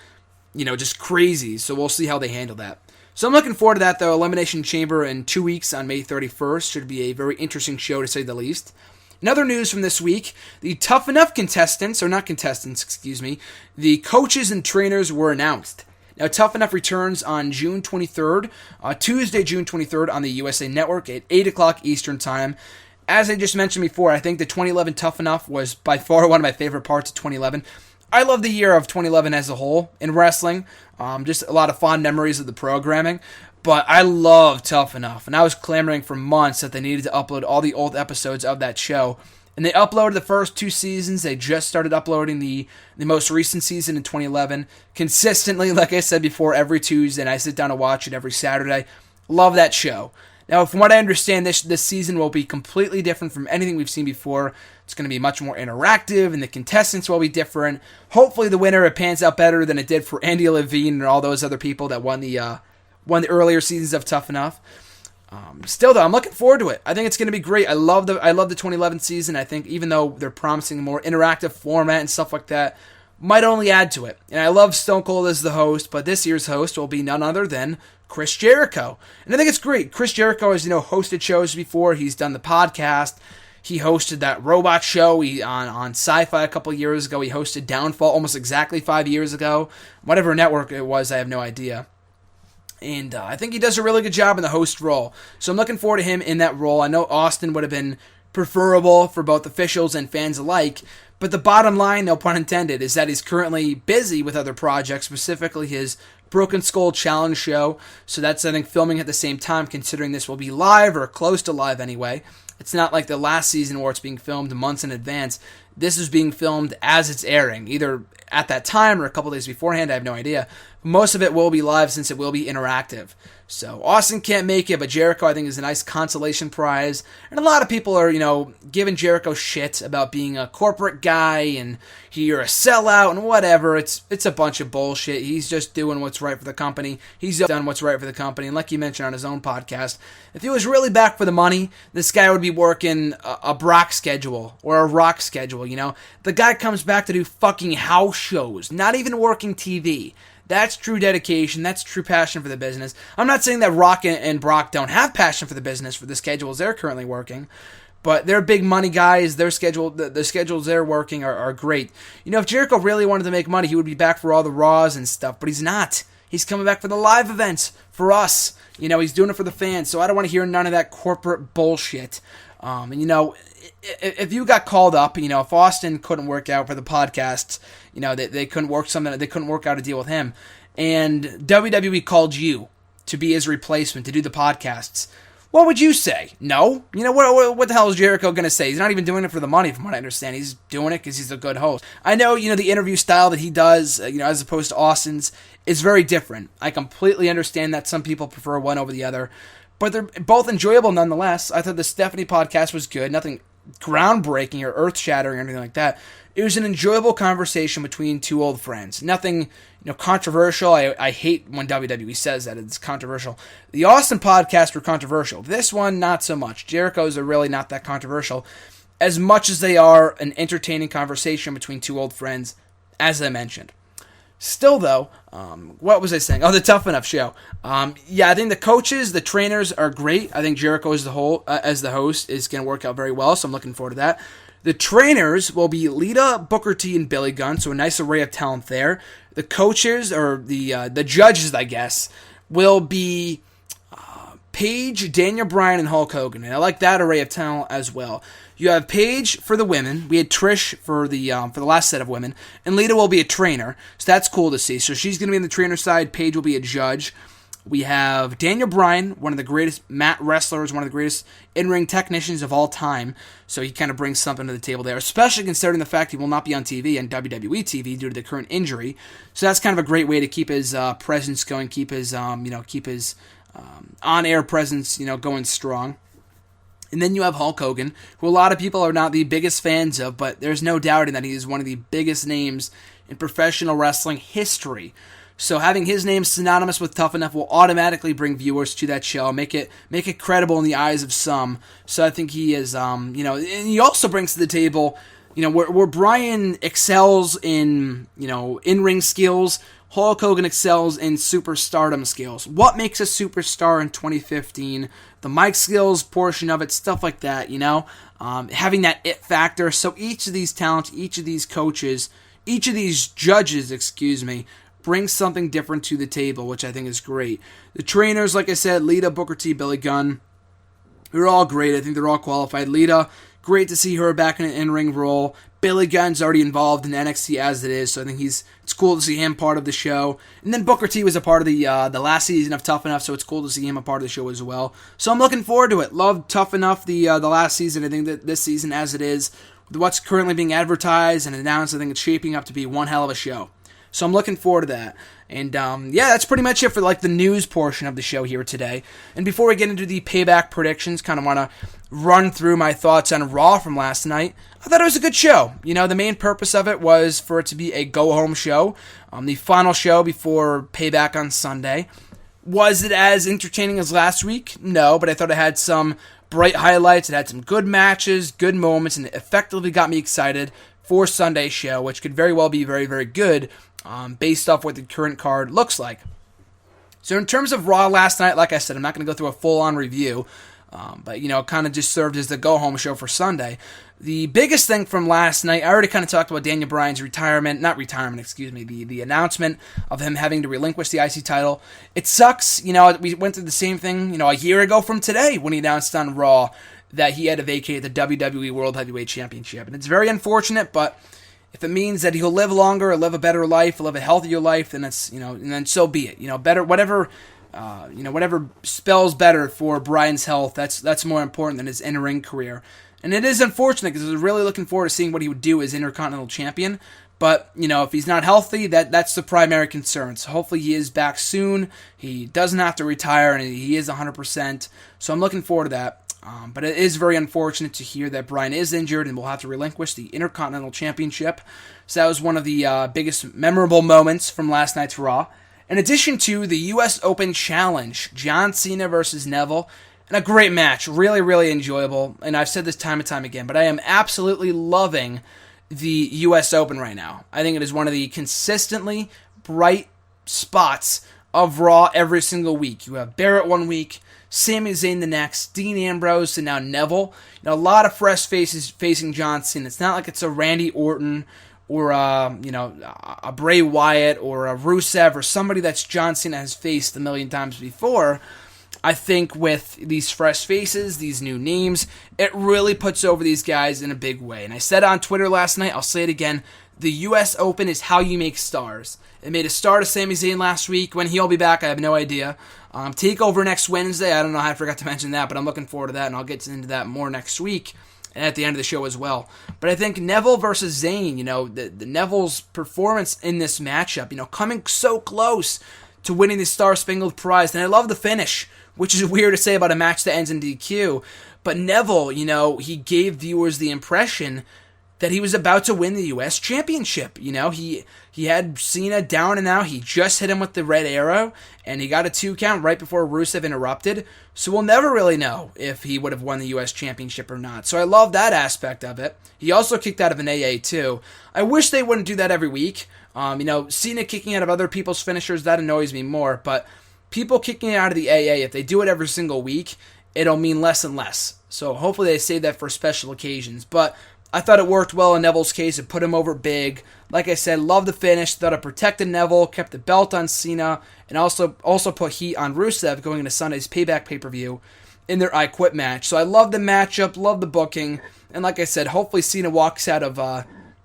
you know, just crazy. So we'll see how they handle that. So I'm looking forward to that, though. Elimination Chamber in 2 weeks on May 31st. Should be a very interesting show, to say the least. In other news from this week, the Tough Enough the coaches and trainers were announced. Now, Tough Enough returns on June 23rd, Tuesday, June 23rd, on the USA Network at 8 o'clock Eastern Time. As I just mentioned before, I think the 2011 Tough Enough was by far one of my favorite parts of 2011. I love the year of 2011 as a whole in wrestling. Just a lot of fond memories of the programming. But I love Tough Enough. And I was clamoring for months that they needed to upload all the old episodes of that show. And they uploaded the first 2 seasons. They just started uploading the most recent season in 2011. Consistently, like I said before, every Tuesday. And I sit down to watch it every Saturday. Love that show. Now, from what I understand, this season will be completely different from anything we've seen before. It's going to be much more interactive, and the contestants will be different. Hopefully, the winner, it pans out better than it did for Andy Levine and all those other people that won the earlier seasons of Tough Enough. Still, though, I'm looking forward to it. I think it's going to be great. I love the 2011 season. I think even though they're promising a more interactive format and stuff like that, might only add to it. And I love Stone Cold as the host, but this year's host will be none other than Chris Jericho. And I think it's great. Chris Jericho has, hosted shows before. He's done the podcast. He hosted that robot show on Sci-Fi a couple years ago. He hosted Downfall almost exactly 5 years ago. Whatever network it was, I have no idea. And I think he does a really good job in the host role. So I'm looking forward to him in that role. I know Austin would have been preferable for both officials and fans alike. But the bottom line, no pun intended, is that he's currently busy with other projects, specifically his Broken Skull Challenge show. So that's, I think, filming at the same time, considering this will be live or close to live anyway. It's not like the last season where it's being filmed months in advance. this is being filmed as it's airing, either at that time or a couple days beforehand. I have no idea. Most of it will be live since it will be interactive. So Austin can't make it, but Jericho, I think, is a nice consolation prize. And a lot of people are, giving Jericho shit about being a corporate guy and you're a sellout and whatever. It's a bunch of bullshit. He's just doing what's right for the company. He's done what's right for the company. And like he mentioned on his own podcast, if he was really back for the money, this guy would be working a Brock schedule or a Rock schedule, The guy comes back to do fucking house shows, not even working TV. That's true dedication. That's true passion for the business. I'm not saying that Rock and Brock don't have passion for the business, for the schedules they're currently working, but they're big money guys. Their schedule, the schedules they're working are great. If Jericho really wanted to make money, he would be back for all the Raws and stuff, but he's not. He's coming back for the live events, for us. He's doing it for the fans, so I don't want to hear none of that corporate bullshit. If you got called up, if Austin couldn't work out for the podcasts, they couldn't work out a deal with him, and WWE called you to be his replacement, to do the podcasts, what would you say? No? What the hell is Jericho going to say? He's not even doing it for the money, from what I understand. He's doing it because he's a good host. I know, the interview style that he does, as opposed to Austin's, is very different. I completely understand that some people prefer one over the other, but they're both enjoyable nonetheless. I thought the Stephanie podcast was good. Nothing groundbreaking or earth-shattering or anything like that. It was an enjoyable conversation between two old friends. Nothing, controversial. I hate when WWE says that it's controversial. The Austin podcast were controversial. This one, not so much. Jericho's are really not that controversial, as much as they are an entertaining conversation between two old friends, as I mentioned. Still, though, what was I saying? Oh, the Tough Enough show. I think the coaches, the trainers are great. I think Jericho as the host is going to work out very well, so I'm looking forward to that. The trainers will be Lita, Booker T, and Billy Gunn, so a nice array of talent there. The coaches, or the judges, I guess, will be Paige, Daniel Bryan, and Hulk Hogan, and I like that array of talent as well. You have Paige for the women. We had Trish for the last set of women, and Lita will be a trainer, so that's cool to see. So she's going to be on the trainer side. Paige will be a judge. We have Daniel Bryan, one of the greatest mat wrestlers, one of the greatest in-ring technicians of all time. So he kind of brings something to the table there, especially considering the fact he will not be on TV and WWE TV due to the current injury. So that's kind of a great way to keep his presence going, keep his on-air presence, going strong. And then you have Hulk Hogan, who a lot of people are not the biggest fans of, but there's no doubting that he is one of the biggest names in professional wrestling history. So having his name synonymous with Tough Enough will automatically bring viewers to that show, make it credible in the eyes of some. So I think he is, and he also brings to the table, where Bryan excels in, in-ring skills, Hulk Hogan excels in superstardom skills. What makes a superstar in 2015? The mic skills portion of it, stuff like that, having that it factor. So each of these talents, each of these coaches, each of these judges, brings something different to the table, which I think is great. The trainers, like I said, Lita, Booker T, Billy Gunn, they're all great. I think they're all qualified. Lita, great to see her back in an in-ring role. Billy Gunn's already involved in NXT as it is, so I think it's cool to see him part of the show. And then Booker T was a part of the last season of Tough Enough, so it's cool to see him a part of the show as well. So I'm looking forward to it. Love Tough Enough the last season. I think that this season, as it is, with what's currently being advertised and announced, I think it's shaping up to be one hell of a show. So I'm looking forward to that. And that's pretty much it for the news portion of the show here today. And before we get into the payback predictions, kind of want to run through my thoughts on Raw from last night. I thought it was a good show. The main purpose of it was for it to be a go-home show. The final show before Payback on Sunday. Was it as entertaining as last week? No, but I thought it had some bright highlights. It had some good matches, good moments, and it effectively got me excited for Sunday's show, which could very well be very, very good based off what the current card looks like. So in terms of Raw last night, like I said, I'm not going to go through a full-on review, but it kind of just served as the go-home show for Sunday. The biggest thing from last night, I already kind of talked about Daniel Bryan's the announcement of him having to relinquish the IC title. It sucks, we went through the same thing, a year ago from today when he announced on Raw that he had to vacate the WWE World Heavyweight Championship. And it's very unfortunate, but if it means that he'll live longer, or live a better life, live a healthier life, then it's, and then so be it. Better, whatever spells better for Bryan's health, that's more important than his in-ring career. And it is unfortunate because I was really looking forward to seeing what he would do as Intercontinental Champion. But, if he's not healthy, that's the primary concern. So hopefully he is back soon. He doesn't have to retire, and he is 100%. So I'm looking forward to that. But it is very unfortunate to hear that Bryan is injured and will have to relinquish the Intercontinental Championship. So that was one of the biggest memorable moments from last night's Raw. In addition to the U.S. Open Challenge, John Cena versus Neville. And a great match. Really, really enjoyable. And I've said this time and time again, but I am absolutely loving the U.S. Open right now. I think it is one of the consistently bright spots of Raw every single week. You have Barrett one week, Sami Zayn the next, Dean Ambrose, and now Neville. A lot of fresh faces facing John Cena. It's not like it's a Randy Orton or a Bray Wyatt or a Rusev or somebody that's John Cena has faced a million times before. I think with these fresh faces, these new names, it really puts over these guys in a big way. And I said on Twitter last night, I'll say it again, the U.S. Open is how you make stars. It made a star to Sami Zayn last week. When he'll be back, I have no idea. TakeOver next Wednesday, I don't know how I forgot to mention that, but I'm looking forward to that, and I'll get into that more next week and at the end of the show as well. But I think Neville versus Zayn, the Neville's performance in this matchup, coming so close to winning the Star-Spangled Prize, and I love the finish, which is weird to say about a match that ends in DQ. But Neville, he gave viewers the impression that he was about to win the U.S. Championship. He had Cena down and out. He just hit him with the red arrow, and he got a 2 count right before Rusev interrupted. So we'll never really know if he would have won the U.S. Championship or not. So I love that aspect of it. He also kicked out of an AA too. I wish they wouldn't do that every week. Cena kicking out of other people's finishers, that annoys me more, but people kicking out of the AA, if they do it every single week, it'll mean less and less. So hopefully they save that for special occasions. But I thought it worked well in Neville's case. It put him over big. Like I said, love the finish. Thought it protected Neville, kept the belt on Cena, and also put heat on Rusev going into Sunday's Payback pay-per-view in their I Quit match. So I love the matchup, love the booking, and like I said, hopefully Cena walks out of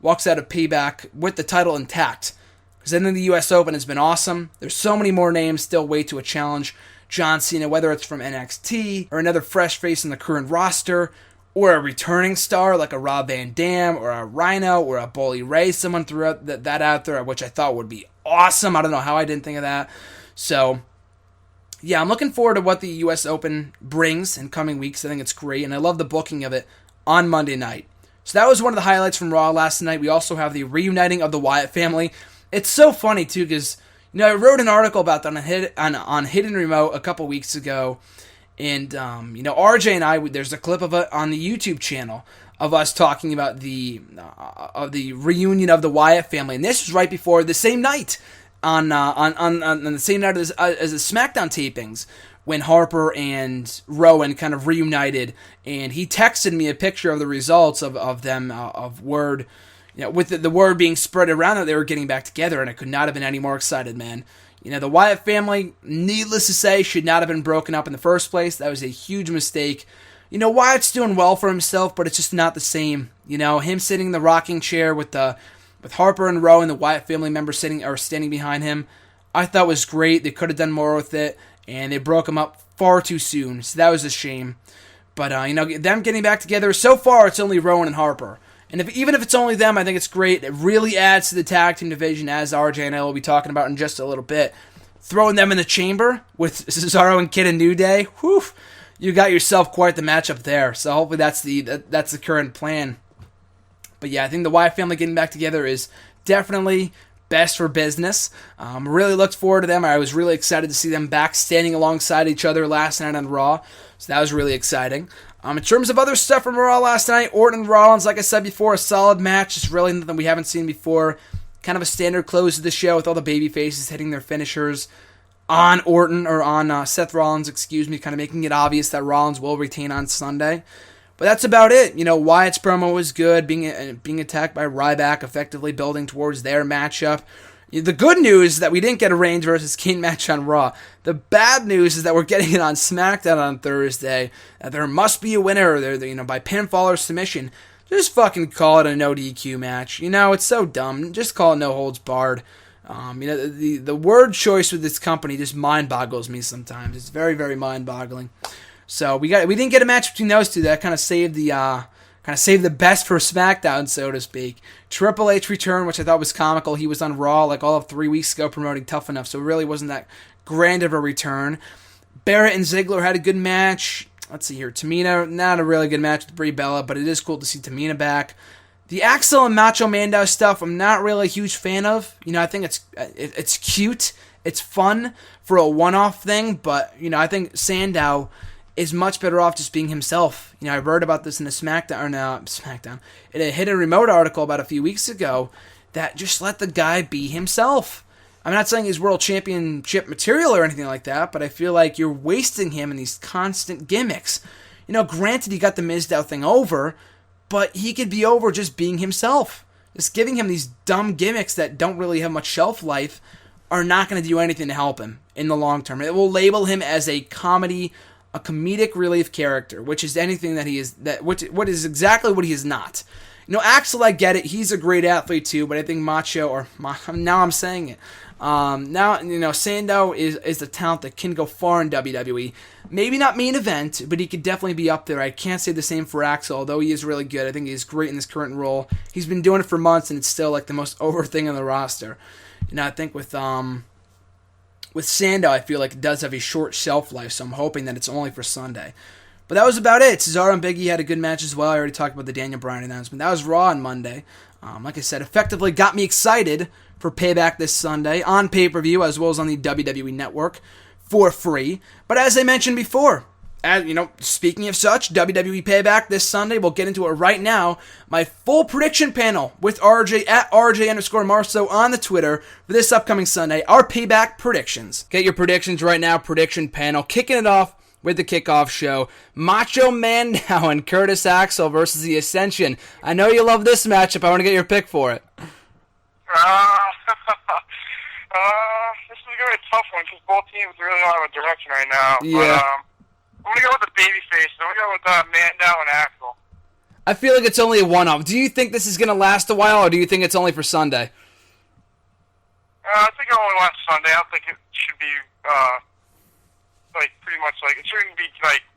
Payback with the title intact. Because I think the U.S. Open has been awesome. There's so many more names still wait to a challenge John Cena, whether it's from NXT or another fresh face in the current roster, or a returning star like a Rob Van Dam or a Rhino or a Bully Ray. Someone threw that out there, which I thought would be awesome. I don't know how I didn't think of that. So, yeah, I'm looking forward to what the U.S. Open brings in coming weeks. I think it's great, and I love the booking of it on Monday night. So that was one of the highlights from Raw last night. We also have the reuniting of the Wyatt family. It's so funny, too, because I wrote an article about that on Hidden Remote a couple weeks ago. And, RJ and I, there's a clip of it on the YouTube channel of us talking about the reunion of the Wyatt family. And this was right before the same night, on the same night as the SmackDown tapings, when Harper and Rowan kind of reunited. And he texted me a picture of the results of them, of word, with the word being spread around that they were getting back together. And I could not have been any more excited, man. The Wyatt family, needless to say, should not have been broken up in the first place. That was a huge mistake. Wyatt's doing well for himself, but it's just not the same. Him sitting in the rocking chair with Harper and Rowan, the Wyatt family members standing behind him, I thought was great. They could have done more with it, and they broke him up far too soon. So that was a shame. But them getting back together, so far it's only Rowan and Harper. And even if it's only them, I think it's great. It really adds to the tag team division, as RJ and I will be talking about in just a little bit. Throwing them in the chamber with Cesaro and Kid and New Day, whew, you got yourself quite the matchup there. So hopefully that's the current plan. But yeah, I think the Wyatt family getting back together is definitely best for business. Really looked forward to them. I was really excited to see them back standing alongside each other last night on Raw. So that was really exciting. In terms of other stuff from Raw last night, Orton and Rollins, like I said before, a solid match. It's really nothing we haven't seen before. Kind of a standard close to the show with all the baby faces hitting their finishers on Orton, or on Seth Rollins, kind of making it obvious that Rollins will retain on Sunday. But that's about it. Wyatt's promo was good, being attacked by Ryback, effectively building towards their matchup. The good news is that we didn't get a Reigns versus Kane match on Raw. The bad news is that we're getting it on SmackDown on Thursday. That there must be a winner, by pinfall or submission. Just fucking call it a no DQ match. It's so dumb. Just call it no holds barred. The word choice with this company just mind boggles me sometimes. It's very, very mind boggling. So we didn't get a match between those two. That kind of saved the kind of saved the best for SmackDown, so to speak. Triple H returned, which I thought was comical. He was on Raw like all of 3 weeks ago promoting Tough Enough, so it really wasn't that grand of a return. Barrett and Ziggler had a good match. Let's see here. Tamina, not a really good match with Brie Bella, but it is cool to see Tamina back. The Axel and Macho Mandow stuff, I'm not really a huge fan of. I think it's cute. It's fun for a one-off thing, but, I think Sandow is much better off just being himself. I read about this in a SmackDown, in a Hidden Remote article about a few weeks ago, that just let the guy be himself. I'm not saying he's world championship material or anything like that, but I feel like you're wasting him in these constant gimmicks. Granted he got the Mizdow thing over, but he could be over just being himself. Just giving him these dumb gimmicks that don't really have much shelf life are not going to do anything to help him in the long term. It will label him as a comedic relief character, which is anything that he is, what is exactly what he is not. Axel, I get it. He's a great athlete too, but I think now I'm saying it. Sandow is a talent that can go far in WWE. Maybe not main event, but he could definitely be up there. I can't say the same for Axel, although he is really good. I think he's great in this current role. He's been doing it for months, and it's still like the most over thing on the roster. I think with Sandow, I feel like it does have a short shelf life, so I'm hoping that it's only for Sunday. But that was about it. Cesaro and Big E had a good match as well. I already talked about the Daniel Bryan announcement. That was Raw on Monday. Like I said, effectively got me excited for Payback this Sunday on pay-per-view as well as on the WWE Network for free. But as I mentioned before, speaking of such, WWE Payback this Sunday, we'll get into it right now. My full prediction panel with RJ at RJ_Marceau on the Twitter for this upcoming Sunday. Our Payback predictions. Get your predictions right now. Prediction panel. Kicking it off with the kickoff show. Macho Mandow and Curtis Axel versus The Ascension. I know you love this matchup. I want to get your pick for it. This is going to be a tough one because both teams really don't have a direction right now. Yeah. But, I'm going to go with the babyface. I'm going to go with Mandow and Axel. I feel like it's only a one-off. Do you think this is going to last a while, or do you think it's only for Sunday? I think it only lasts Sunday. I don't think it should be, it shouldn't be,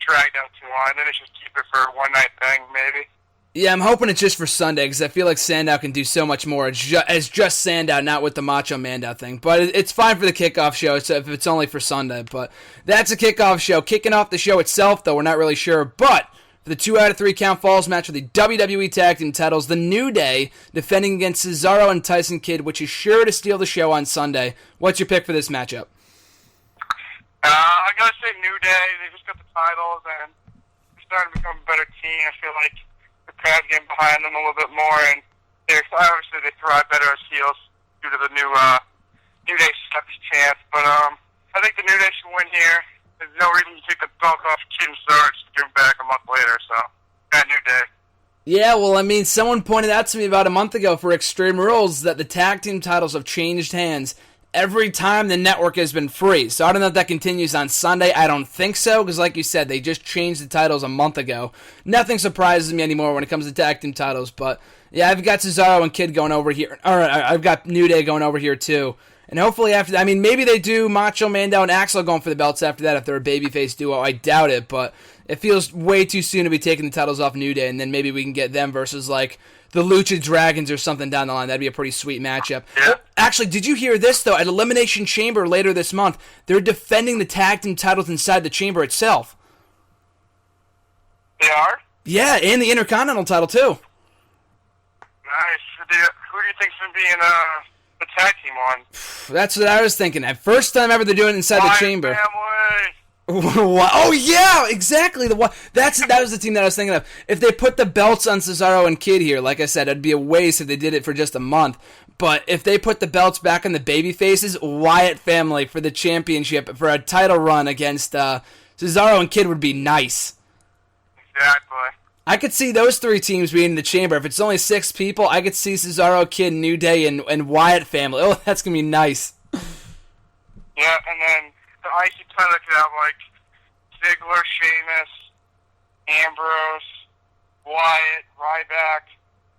dragged out too long. Then it should keep it for a one-night thing, maybe. Yeah, I'm hoping it's just for Sunday, because I feel like Sandow can do so much more as just Sandow, not with the Macho Mandow thing. But it's fine for the kickoff show if it's only for Sunday. But that's a kickoff show. Kicking off the show itself, though, we're not really sure. But for the 2 out of 3 count falls match for the WWE Tag Team titles, The New Day defending against Cesaro and Tyson Kidd, which is sure to steal the show on Sunday. What's your pick for this matchup? I gotta say New Day. They just got the titles, and they're starting to become a better team. I feel like the crowd's getting behind them a little bit more, and obviously they thrive better as heels due to the New Day stepping chance. But I think the New Day should win here. There's no reason to take the belt off Kid and Cesaro just to give him back a month later. So, New Day. Yeah, well, someone pointed out to me about a month ago for Extreme Rules that the tag team titles have changed hands every time the network has been free. So I don't know if that continues on Sunday. I don't think so, because like you said, they just changed the titles a month ago. Nothing surprises me anymore when it comes to tag team titles. But yeah, I've got Cesaro and Kidd going over here. Or I've got New Day going over here too. And hopefully after that, maybe they do Macho Mandow and Axel going for the belts after that if they're a babyface duo. I doubt it, but it feels way too soon to be taking the titles off New Day, and then maybe we can get them versus the Lucha Dragons or something down the line. That'd be a pretty sweet matchup. Yeah. Actually, did you hear this, though? At Elimination Chamber later this month, they're defending the tag team titles inside the chamber itself. They are? Yeah, and the Intercontinental title, too. Nice. Who do you think's going to be in the tag team one? That's what I was thinking. First time ever they're doing it inside the chamber. Family. Oh yeah, exactly. That was the team that I was thinking of. If they put the belts on Cesaro and Kidd here, like I said, it'd be a waste if they did it for just a month. But if they put the belts back on the baby faces, Wyatt family for the championship for a title run against Cesaro and Kidd would be nice. Exactly. I could see those 3 teams being in the chamber. If it's only 6 people, I could see Cesaro, Kidd, New Day, and Wyatt family. Oh, that's gonna be nice. Yeah, and then the IC title could have Ziggler, Sheamus, Ambrose, Wyatt, Ryback,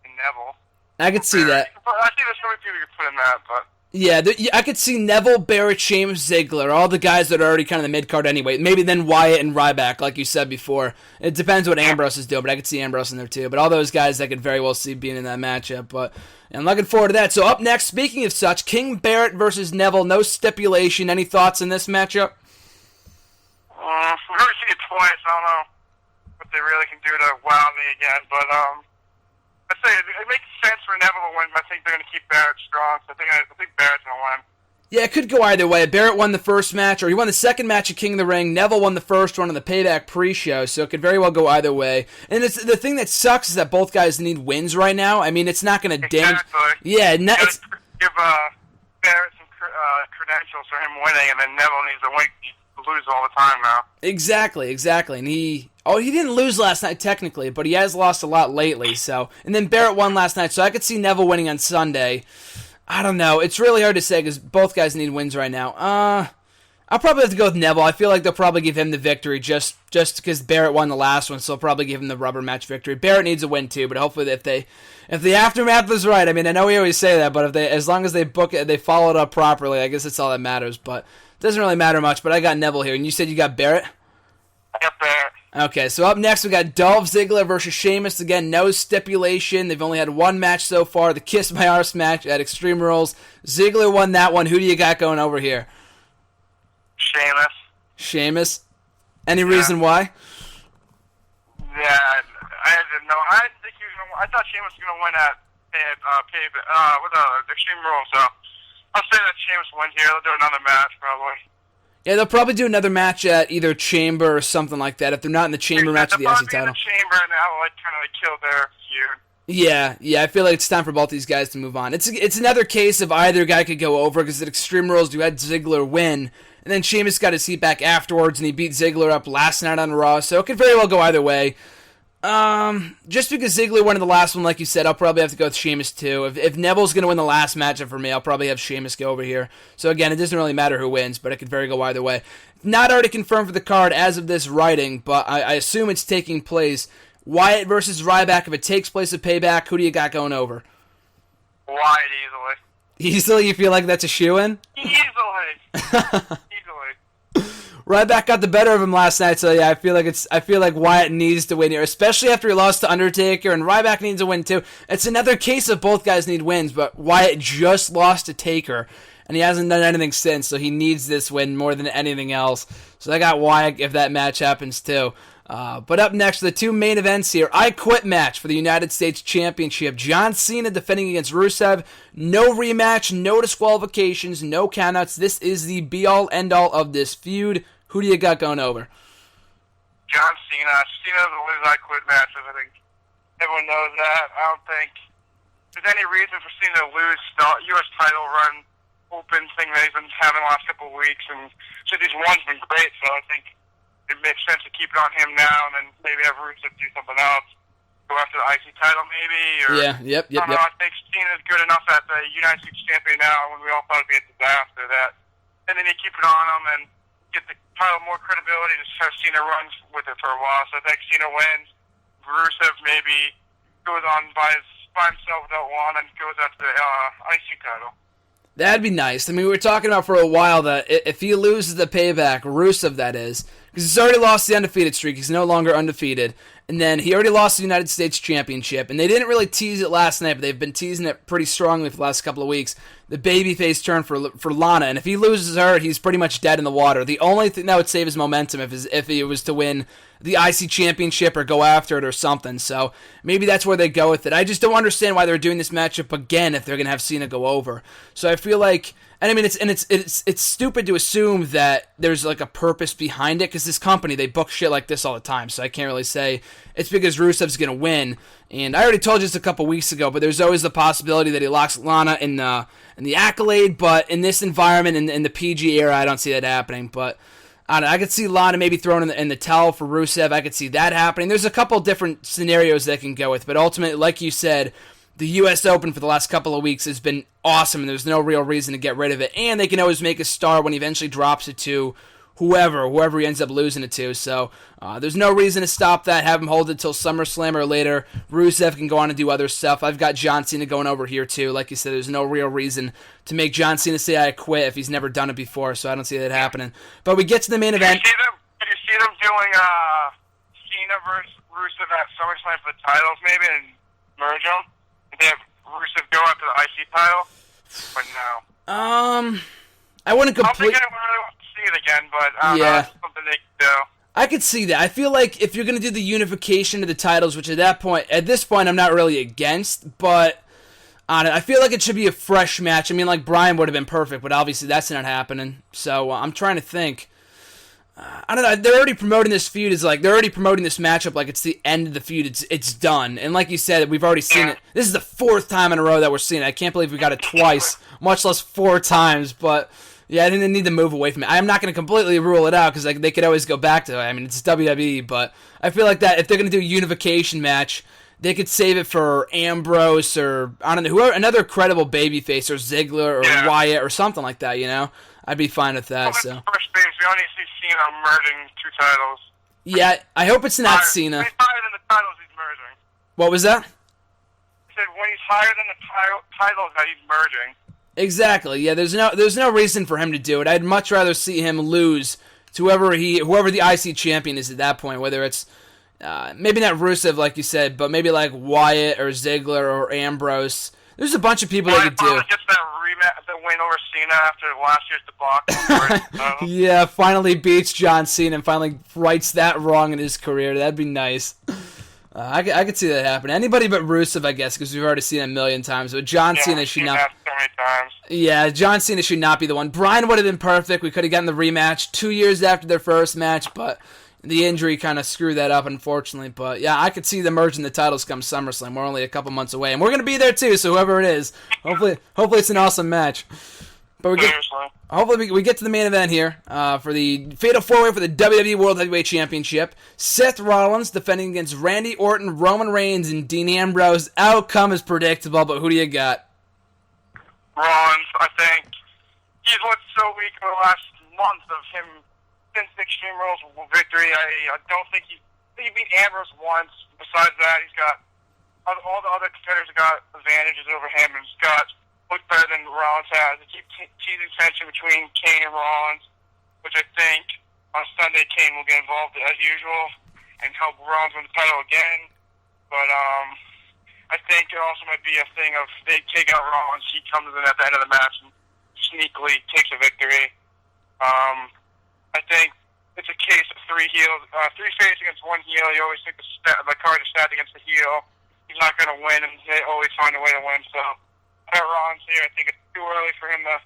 and Neville. I could see that. I see there's so many people you could put in that, but Yeah, I could see Neville, Barrett, Sheamus, Ziggler, all the guys that are already kind of the mid-card anyway. Maybe then Wyatt and Ryback, like you said before. It depends what Ambrose is doing, but I could see Ambrose in there too. But all those guys I could very well see being in that matchup. But I'm looking forward to that. So up next, speaking of such, King Barrett versus Neville, no stipulation. Any thoughts in this matchup? We've already seen it twice. I don't know what they really can do to wow me again, but I'd say it makes sense for Neville to win, but I think they're going to keep Barrett strong, so I think Barrett's going to win. Yeah, it could go either way. Barrett won the first match, or he won the second match at King of the Ring. Neville won the first one on the Payback pre-show, so it could very well go either way. And it's the thing that sucks is that both guys need wins right now. I mean, it's not going to damage... Yeah, it's... Give Barrett some credentials for him winning, and then Neville needs to win. He loses all the time now. Exactly. And he didn't lose last night technically, but he has lost a lot lately. So, and then Barrett won last night, so I could see Neville winning on Sunday. I don't know. It's really hard to say because both guys need wins right now. I'll probably have to go with Neville. I feel like they'll probably give him the victory just because Barrett won the last one, so they'll probably give him the rubber match victory. Barrett needs a win too, but hopefully if the aftermath is right, I mean, I know we always say that, but as long as they book it, they follow it up properly, I guess that's all that matters. But it doesn't really matter much. But I got Neville here, and you said you got Barrett? I got Barrett. Okay, so up next we got Dolph Ziggler versus Sheamus. Again, no stipulation. They've only had one match so far, the Kiss My Arse match at Extreme Rules. Ziggler won that one. Who do you got going over here? Sheamus? Any reason why? Yeah, I didn't know. I thought Sheamus was going to win at with Extreme Rules, so I'll say that Sheamus wins here. They'll do another match, probably. Yeah, they'll probably do another match at either Chamber or something like that. If they're not in the Chamber match of the IC title. They'll probably be in the Chamber, and that'll kind of kill their feud. Yeah, I feel like it's time for both these guys to move on. It's another case of either guy could go over, because at Extreme Rules you had Ziggler win, and then Sheamus got his seat back afterwards, and he beat Ziggler up last night on Raw, so it could very well go either way. Just because Ziggler won in the last one, like you said, I'll probably have to go with Sheamus too. If Neville's going to win the last matchup for me, I'll probably have Sheamus go over here. So again, it doesn't really matter who wins, but it could very go either way. Not already confirmed for the card as of this writing, but I assume it's taking place. Wyatt versus Ryback. If it takes place at Payback, who do you got going over? Wyatt easily. Easily? You feel like that's a shoo-in? Easily. Ryback got the better of him last night, so yeah, I feel like Wyatt needs to win here, especially after he lost to Undertaker, and Ryback needs a win too. It's another case of both guys need wins, but Wyatt just lost to Taker, and he hasn't done anything since, so he needs this win more than anything else. So I got Wyatt if that match happens too. But up next, the two main events here. I Quit match for the United States Championship. John Cena defending against Rusev. No rematch, no disqualifications, no countouts. This is the be-all, end-all of this feud. Who do you got going over? John Cena. Cena will lose I Quit matches. I think everyone knows that. I don't think there's any reason for Cena to lose the U.S. title run open thing that he's been having the last couple of weeks. And so these one's been great, so I think it makes sense to keep it on him now and then maybe have Rusev do something else. Go after the IC title maybe. Or, Yep. I don't know. I think Cena's good enough at the United States Champion now when we all thought it'd be a disaster. And then you keep it on him and get the title more credibility to have Cena runs with it for a while. So I think Cena wins. Rusev maybe goes on by himself without one and goes after the IC title. That'd be nice. I mean, we were talking about for a while that if he loses the Payback, Rusev that is, because he's already lost the undefeated streak, he's no longer undefeated, and then he already lost the United States Championship, and they didn't really tease it last night, but they've been teasing it pretty strongly for the last couple of weeks, the babyface turn for Lana, and if he loses her, he's pretty much dead in the water. The only thing that would save his momentum if he was to win the IC Championship or go after it or something, so maybe that's where they go with it. I just don't understand why they're doing this matchup again if they're going to have Cena go over. So I feel like, and I mean, it's stupid to assume that there's like a purpose behind it, because this company, they book shit like this all the time, so I can't really say it's because Rusev's going to win. And I already told you this a couple weeks ago, but there's always the possibility that he locks Lana in the Accolade, but in this environment, in the PG era, I don't see that happening, but I don't know, I could see Lana maybe thrown in the towel for Rusev. I could see that happening. There's a couple different scenarios they can go with, but ultimately, like you said, the U.S. Open for the last couple of weeks has been awesome, and there's no real reason to get rid of it. And they can always make a star when he eventually drops it to whoever he ends up losing it to. So there's no reason to stop that. Have him hold it till SummerSlam or later. Rusev can go on and do other stuff. I've got John Cena going over here too. Like you said, there's no real reason to make John Cena say I quit if he's never done it before, so I don't see that happening. But we get to the main event. Did you see them doing Cena versus Rusev at SummerSlam for the titles maybe and merge them? Did they have Rusev go after the IC title? But no. I wouldn't I don't complete. think anyone really wants to see it again, but I don't know, Yeah. that's something they can do. I could see that. I feel like if you're going to do the unification of the titles, which at this point, I'm not really against, but I feel like it should be a fresh match. I mean, like, Bryan would have been perfect, but obviously that's not happening. So I'm trying to think. I don't know. They're already promoting this feud they're already promoting this matchup like it's the end of the feud. It's done. And like you said, we've already seen it. This is the 4th time in a row that we're seeing it. I can't believe we got it twice, much less 4 times. But yeah, I think they need to move away from it. I'm not going to completely rule it out because they could always go back to it. I mean, it's WWE, but I feel like that if they're going to do a unification match, they could save it for Ambrose or, I don't know, another credible babyface or Ziggler or Wyatt or something like that, you know? I'd be fine with that. So First base, we only see Cena merging 2 titles. yeah, I hope it's not Cena. When he's higher than the titles, he's merging. What was that? I said when he's higher than the titles, that he's merging. Exactly. Yeah, there's no reason for him to do it. I'd much rather see him lose to whoever the IC champion is at that point, whether it's maybe not Rusev like you said, but maybe like Wyatt or Ziggler or Ambrose. There's a bunch of people that could do. Gets that rematch, that win over Cena after last year's debacle. Yeah, finally beats John Cena and finally rights that wrong in his career. That'd be nice. I could see that happen. Anybody but Rusev, I guess, because we've already seen it a million times. But John Cena should not. So many times. Yeah, John Cena should not be the one. Bryan would have been perfect. We could have gotten the rematch 2 years after their first match, but the injury kind of screwed that up, unfortunately. But yeah, I could see them merging the titles come SummerSlam. We're only a couple months away, and we're gonna be there too. So whoever it is, hopefully it's an awesome match. But hopefully we get to the main event here for the Fatal 4-Way for the WWE World Heavyweight Championship. Seth Rollins defending against Randy Orton, Roman Reigns, and Dean Ambrose. Outcome is predictable, but who do you got? Rollins, I think he's looked so weak in the last month of him since the Extreme Rules victory. I don't think he beat Ambrose once. Besides that, he's got all the other competitors have got advantages over him, and he's got looked better than Rollins has. They keep teasing tension between Kane and Rollins, which I think on Sunday Kane will get involved as usual and help Rollins win the title again. But I think it also might be a thing of they take out Rollins, he comes in at the end of the match and sneakily takes a victory. I think it's a case of 3 heels, 3 faces against 1 heel. You always think the card is stacked against the heel. He's not going to win, and they always find a way to win. So I got Rollins here. I think it's too early for him to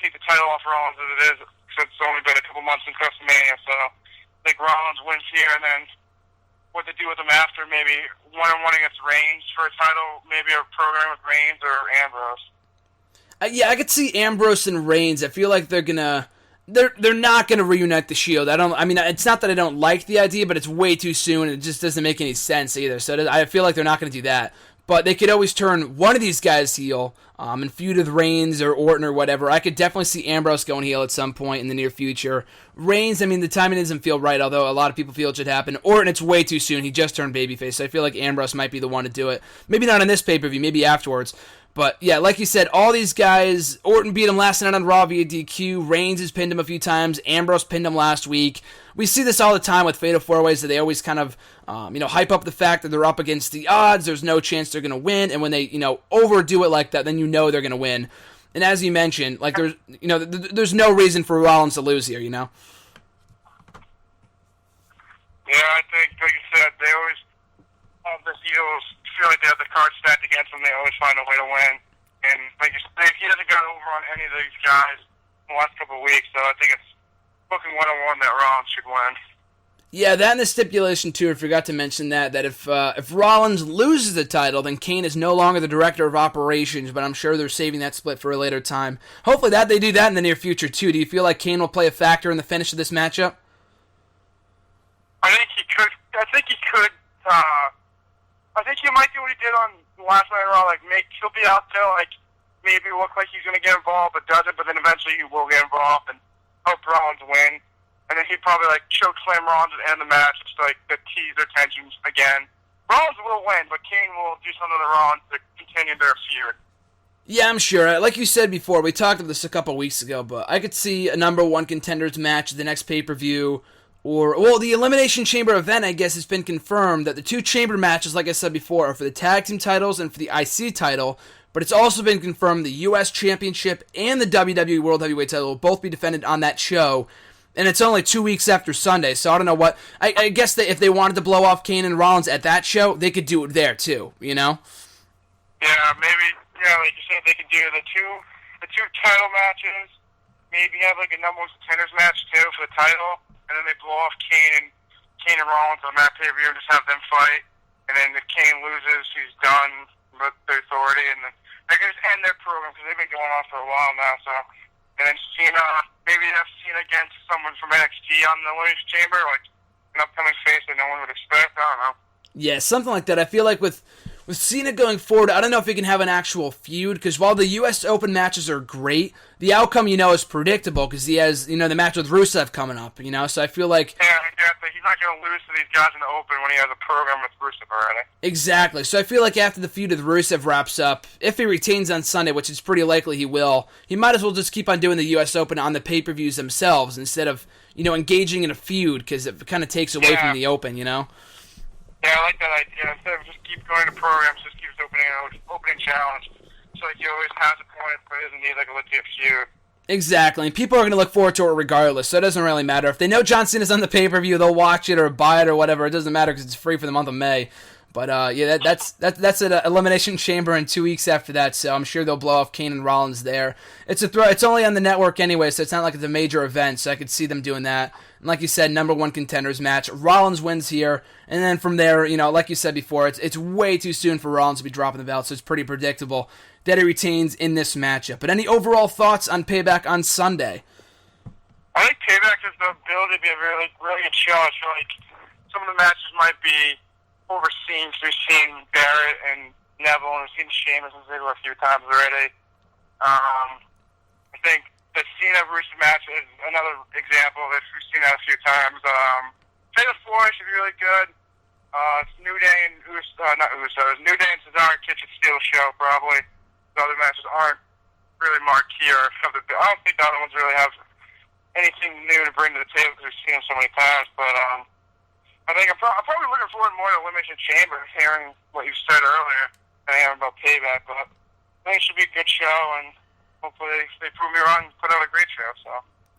take the title off Rollins as it is, since it's only been a couple months since WrestleMania. So I think Rollins wins here, and then what to do with him after, maybe 1-on-1 against Reigns for a title, maybe a program with Reigns or Ambrose. Yeah, I could see Ambrose and Reigns. I feel like they're not gonna reunite the Shield. I mean, it's not that I don't like the idea, but it's way too soon, and it just doesn't make any sense either. So I feel like they're not gonna do that. But they could always turn one of these guys heel and feud with Reigns or Orton or whatever. I could definitely see Ambrose going heel at some point in the near future. Reigns, I mean, the timing doesn't feel right, although a lot of people feel it should happen. Orton, it's way too soon. He just turned babyface, so I feel like Ambrose might be the one to do it. Maybe not on this pay-per-view, maybe afterwards. But yeah, like you said, all these guys, Orton beat him last night on Raw via DQ, Reigns has pinned him a few times, Ambrose pinned him last week. We see this all the time with Fatal 4-Ways, that they always kind of, hype up the fact that they're up against the odds, there's no chance they're going to win, and when they, overdo it like that, then you know they're going to win. And as you mentioned, like there's no reason for Rollins to lose here, Yeah, I think, like you said, they always have the heels feel like they have the cards stacked against them. They always find a way to win. And like you said, he hasn't got over on any of these guys in the last couple of weeks, so I think it's booking 1-on-1 that Rollins should win. Yeah, that and the stipulation, too, I forgot to mention that if Rollins loses the title, then Kane is no longer the director of operations, but I'm sure they're saving that split for a later time. Hopefully they do that in the near future, too. Do you feel like Kane will play a factor in the finish of this matchup? I think he could. I think he might do what he did on last night Raw, he'll be out there, maybe look like he's going to get involved, but doesn't, but then eventually he will get involved and help Rollins win. and then he'd probably like choke slam Rollins at the end of the match, just like to tease their tensions again. Rollins will win, but Kane will do something to Rollins to continue their feud. Yeah, I'm sure. Like you said before, we talked about this a couple weeks ago, but I could see a number one contenders match at the next pay-per-view, or, well, the Elimination Chamber event, I guess, has been confirmed that the two chamber matches, like I said before, are for the tag team titles and for the IC title, but it's also been confirmed the U.S. Championship and the WWE World Heavyweight title will both be defended on that show, and it's only 2 weeks after Sunday, so I don't know what... I guess that if they wanted to blow off Kane and Rollins at that show, they could do it there, too, you know? Yeah, maybe, yeah, like you said, they could do the two title matches, maybe have like a number one contenders match, too, for the title, and then they blow off Kane and Rollins on that pay-per-view and just have them fight, and then if Kane loses, he's done with the authority, and then they can just end their program, because they've been going on for a while now, so... And then Cena, maybe have Cena against someone from NXT on the Elimination Chamber, like an upcoming face that no one would expect. I don't know. Yeah, something like that. I feel like with Cena going forward, I don't know if he can have an actual feud, because while the U.S. Open matches are great, the outcome, is predictable, because he has, the match with Rusev coming up, so I feel like... Yeah, exactly. He's not going to lose to these guys in the Open when he has a program with Rusev already. Exactly. So I feel like after the feud with Rusev wraps up, if he retains on Sunday, which is pretty likely he will, he might as well just keep on doing the U.S. Open on the pay-per-views themselves, instead of, engaging in a feud, because it kind of takes away from the Open, Yeah, I like that idea. Instead of just keep going to programs, just keeps opening challenge. So like he always has a point, but he doesn't need like a legit feud. Exactly, and people are going to look forward to it regardless, so it doesn't really matter. If they know John Cena's on the pay-per-view, they'll watch it or buy it or whatever. It doesn't matter because it's free for the month of May. But that's an Elimination Chamber in 2 weeks after that, so I'm sure they'll blow off Kane and Rollins there. It's only on the network anyway, so it's not like it's a major event, so I could see them doing that. And like you said, number one contenders match. Rollins wins here, and then from there, like you said before, it's way too soon for Rollins to be dropping the belt, so it's pretty predictable that he retains in this matchup. But any overall thoughts on Payback on Sunday? I think Payback has the ability to be a really, really good show. I feel like some of the matches might be overseen, because we've seen Barrett and Neville, and we've seen Sheamus and Ziggler a few times already. I think the Cena-Rusev match is another example of this. We've seen that a few times. Fatal 4 should be really good. It's New Day and New Day and Cesaro and Kitchen Steel show, probably. The other matches aren't really marquee, or I don't think the other ones really have anything new to bring to the table because we've seen them so many times. But I think I'm probably looking forward more to Elimination Chamber, hearing what you said earlier, than I am about Payback. But I think it should be a good show, and hopefully they prove me wrong and put out a great show. So.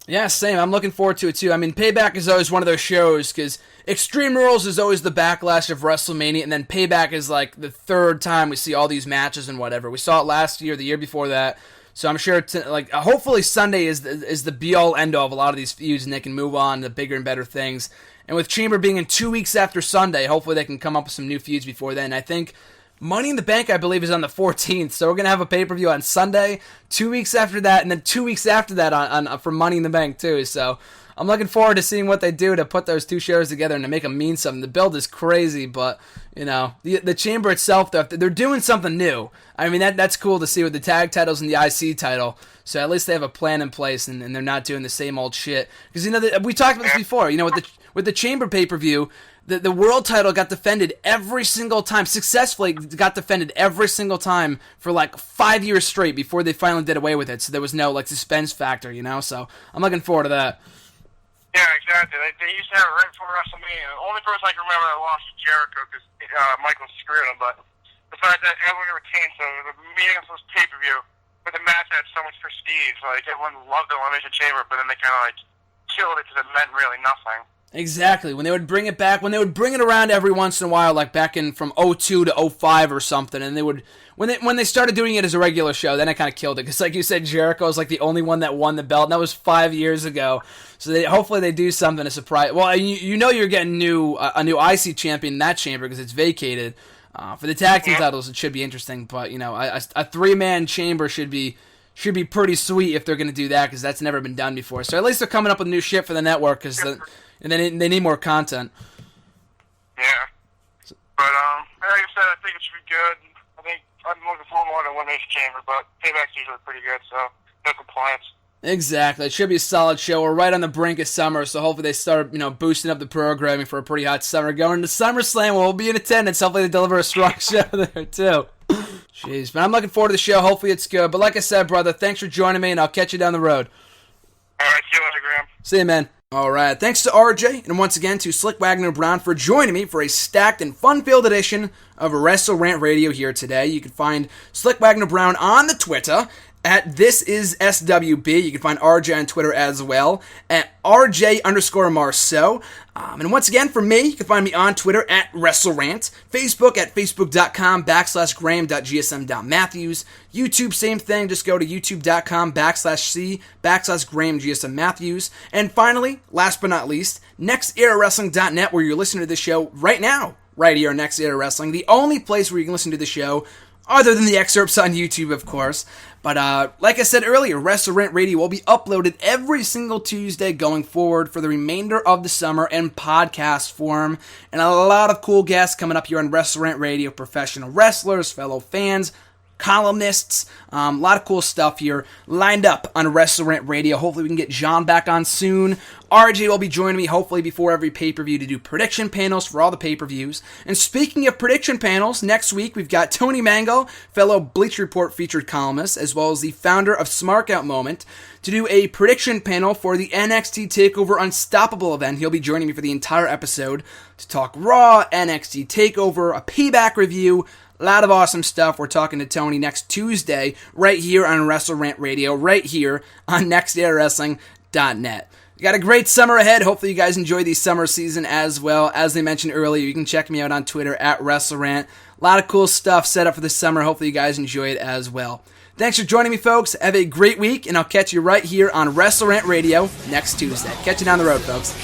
Yeah, same. I'm looking forward to it, too. I mean, Payback is always one of those shows, because Extreme Rules is always the backlash of WrestleMania, and then Payback is like the third time we see all these matches and whatever. We saw it last year, the year before that, so I'm sure, hopefully Sunday is the be-all, end-all of a lot of these feuds, and they can move on to bigger and better things. And with Chamber being in 2 weeks after Sunday, hopefully they can come up with some new feuds before then. I think Money in the Bank, I believe, is on the 14th, so we're going to have a pay-per-view on Sunday, 2 weeks after that, and then 2 weeks after that on for Money in the Bank, too. So I'm looking forward to seeing what they do to put those two shows together and to make them mean something. The build is crazy, but, the Chamber itself, though, they're doing something new. I mean, that's cool to see with the tag titles and the IC title, so at least they have a plan in place, and they're not doing the same old shit. Because, we talked about this before, with the Chamber pay-per-view, the world title got defended every single time, successfully got defended every single time for 5 years straight before they finally did away with it, so there was no suspense factor, so I'm looking forward to that. Yeah, exactly. They used to have it right before WrestleMania. The only person I can remember that lost was Jericho, because Michael screwed him, but besides that, everyone retained, so the meeting was pay-per-view, but the match had so much prestige, everyone loved the Elimination Chamber, but then they kind of killed it because it meant really nothing. Exactly. When they would bring it back, when they would bring it around every once in a while, back in from 02 to 05 or something, and they would when they started doing it as a regular show, then I kind of killed it because, like you said, Jericho was the only one that won the belt, and that was 5 years ago. So hopefully they do something to surprise. Well, you're getting a new IC champion in that chamber because it's vacated. For the tag team titles, it should be interesting, but a 3-man chamber should be pretty sweet if they're going to do that because that's never been done before. So at least they're coming up with new shit for the network because. And then they need more content. Yeah. But, like I said, I think it should be good. I think I'm looking forward more to Elimination Chamber, but Payback's usually pretty good, so no complaints. Exactly. It should be a solid show. We're right on the brink of summer, so hopefully they start, boosting up the programming for a pretty hot summer. Going to SummerSlam, we'll be in attendance. Hopefully they deliver a strong show there, too. Jeez, man, I'm looking forward to the show. Hopefully it's good. But like I said, brother, thanks for joining me, and I'll catch you down the road. All right, see you later, Graham. See you, man. All right, thanks to RJ, and once again to Slyck Wagner Brown for joining me for a stacked and fun-filled edition of WrestleRant Radio here today. You can find Slyck Wagner Brown on the Twitter at ThisIsSWB. You can find RJ on Twitter as well at RJ_Marceau. And once again, for me, you can find me on Twitter at WrestleRant, Facebook at Facebook.com/Graham.GSM.Matthews, YouTube, same thing, just go to YouTube.com/C/GrahamGSMMatthews. And finally, last but not least, NextEraWrestling.net, where you're listening to the show right now, right here on Next Era Wrestling, the only place where you can listen to the show, other than the excerpts on YouTube, of course. But like I said earlier, WrestleRant Radio will be uploaded every single Tuesday going forward for the remainder of the summer in podcast form. And a lot of cool guests coming up here on WrestleRant Radio, professional wrestlers, fellow fans, columnists, a lot of cool stuff here lined up on WrestleRant Radio. Hopefully we can get John back on soon. RJ will be joining me hopefully before every pay-per-view to do prediction panels for all the pay-per-views. And speaking of prediction panels, next week we've got Tony Mango, fellow Bleach Report featured columnist, as well as the founder of Smarkout Moment, to do a prediction panel for the NXT TakeOver Unstoppable event. He'll be joining me for the entire episode to talk Raw, NXT TakeOver, a payback review, a lot of awesome stuff. We're talking to Tony next Tuesday right here on WrestleRant Radio, right here on NextEraWrestling.net. We got a great summer ahead. Hopefully you guys enjoy the summer season as well. As I mentioned earlier, you can check me out on Twitter at WrestleRant. A lot of cool stuff set up for this summer. Hopefully you guys enjoy it as well. Thanks for joining me, folks. Have a great week, and I'll catch you right here on WrestleRant Radio next Tuesday. Catch you down the road, folks.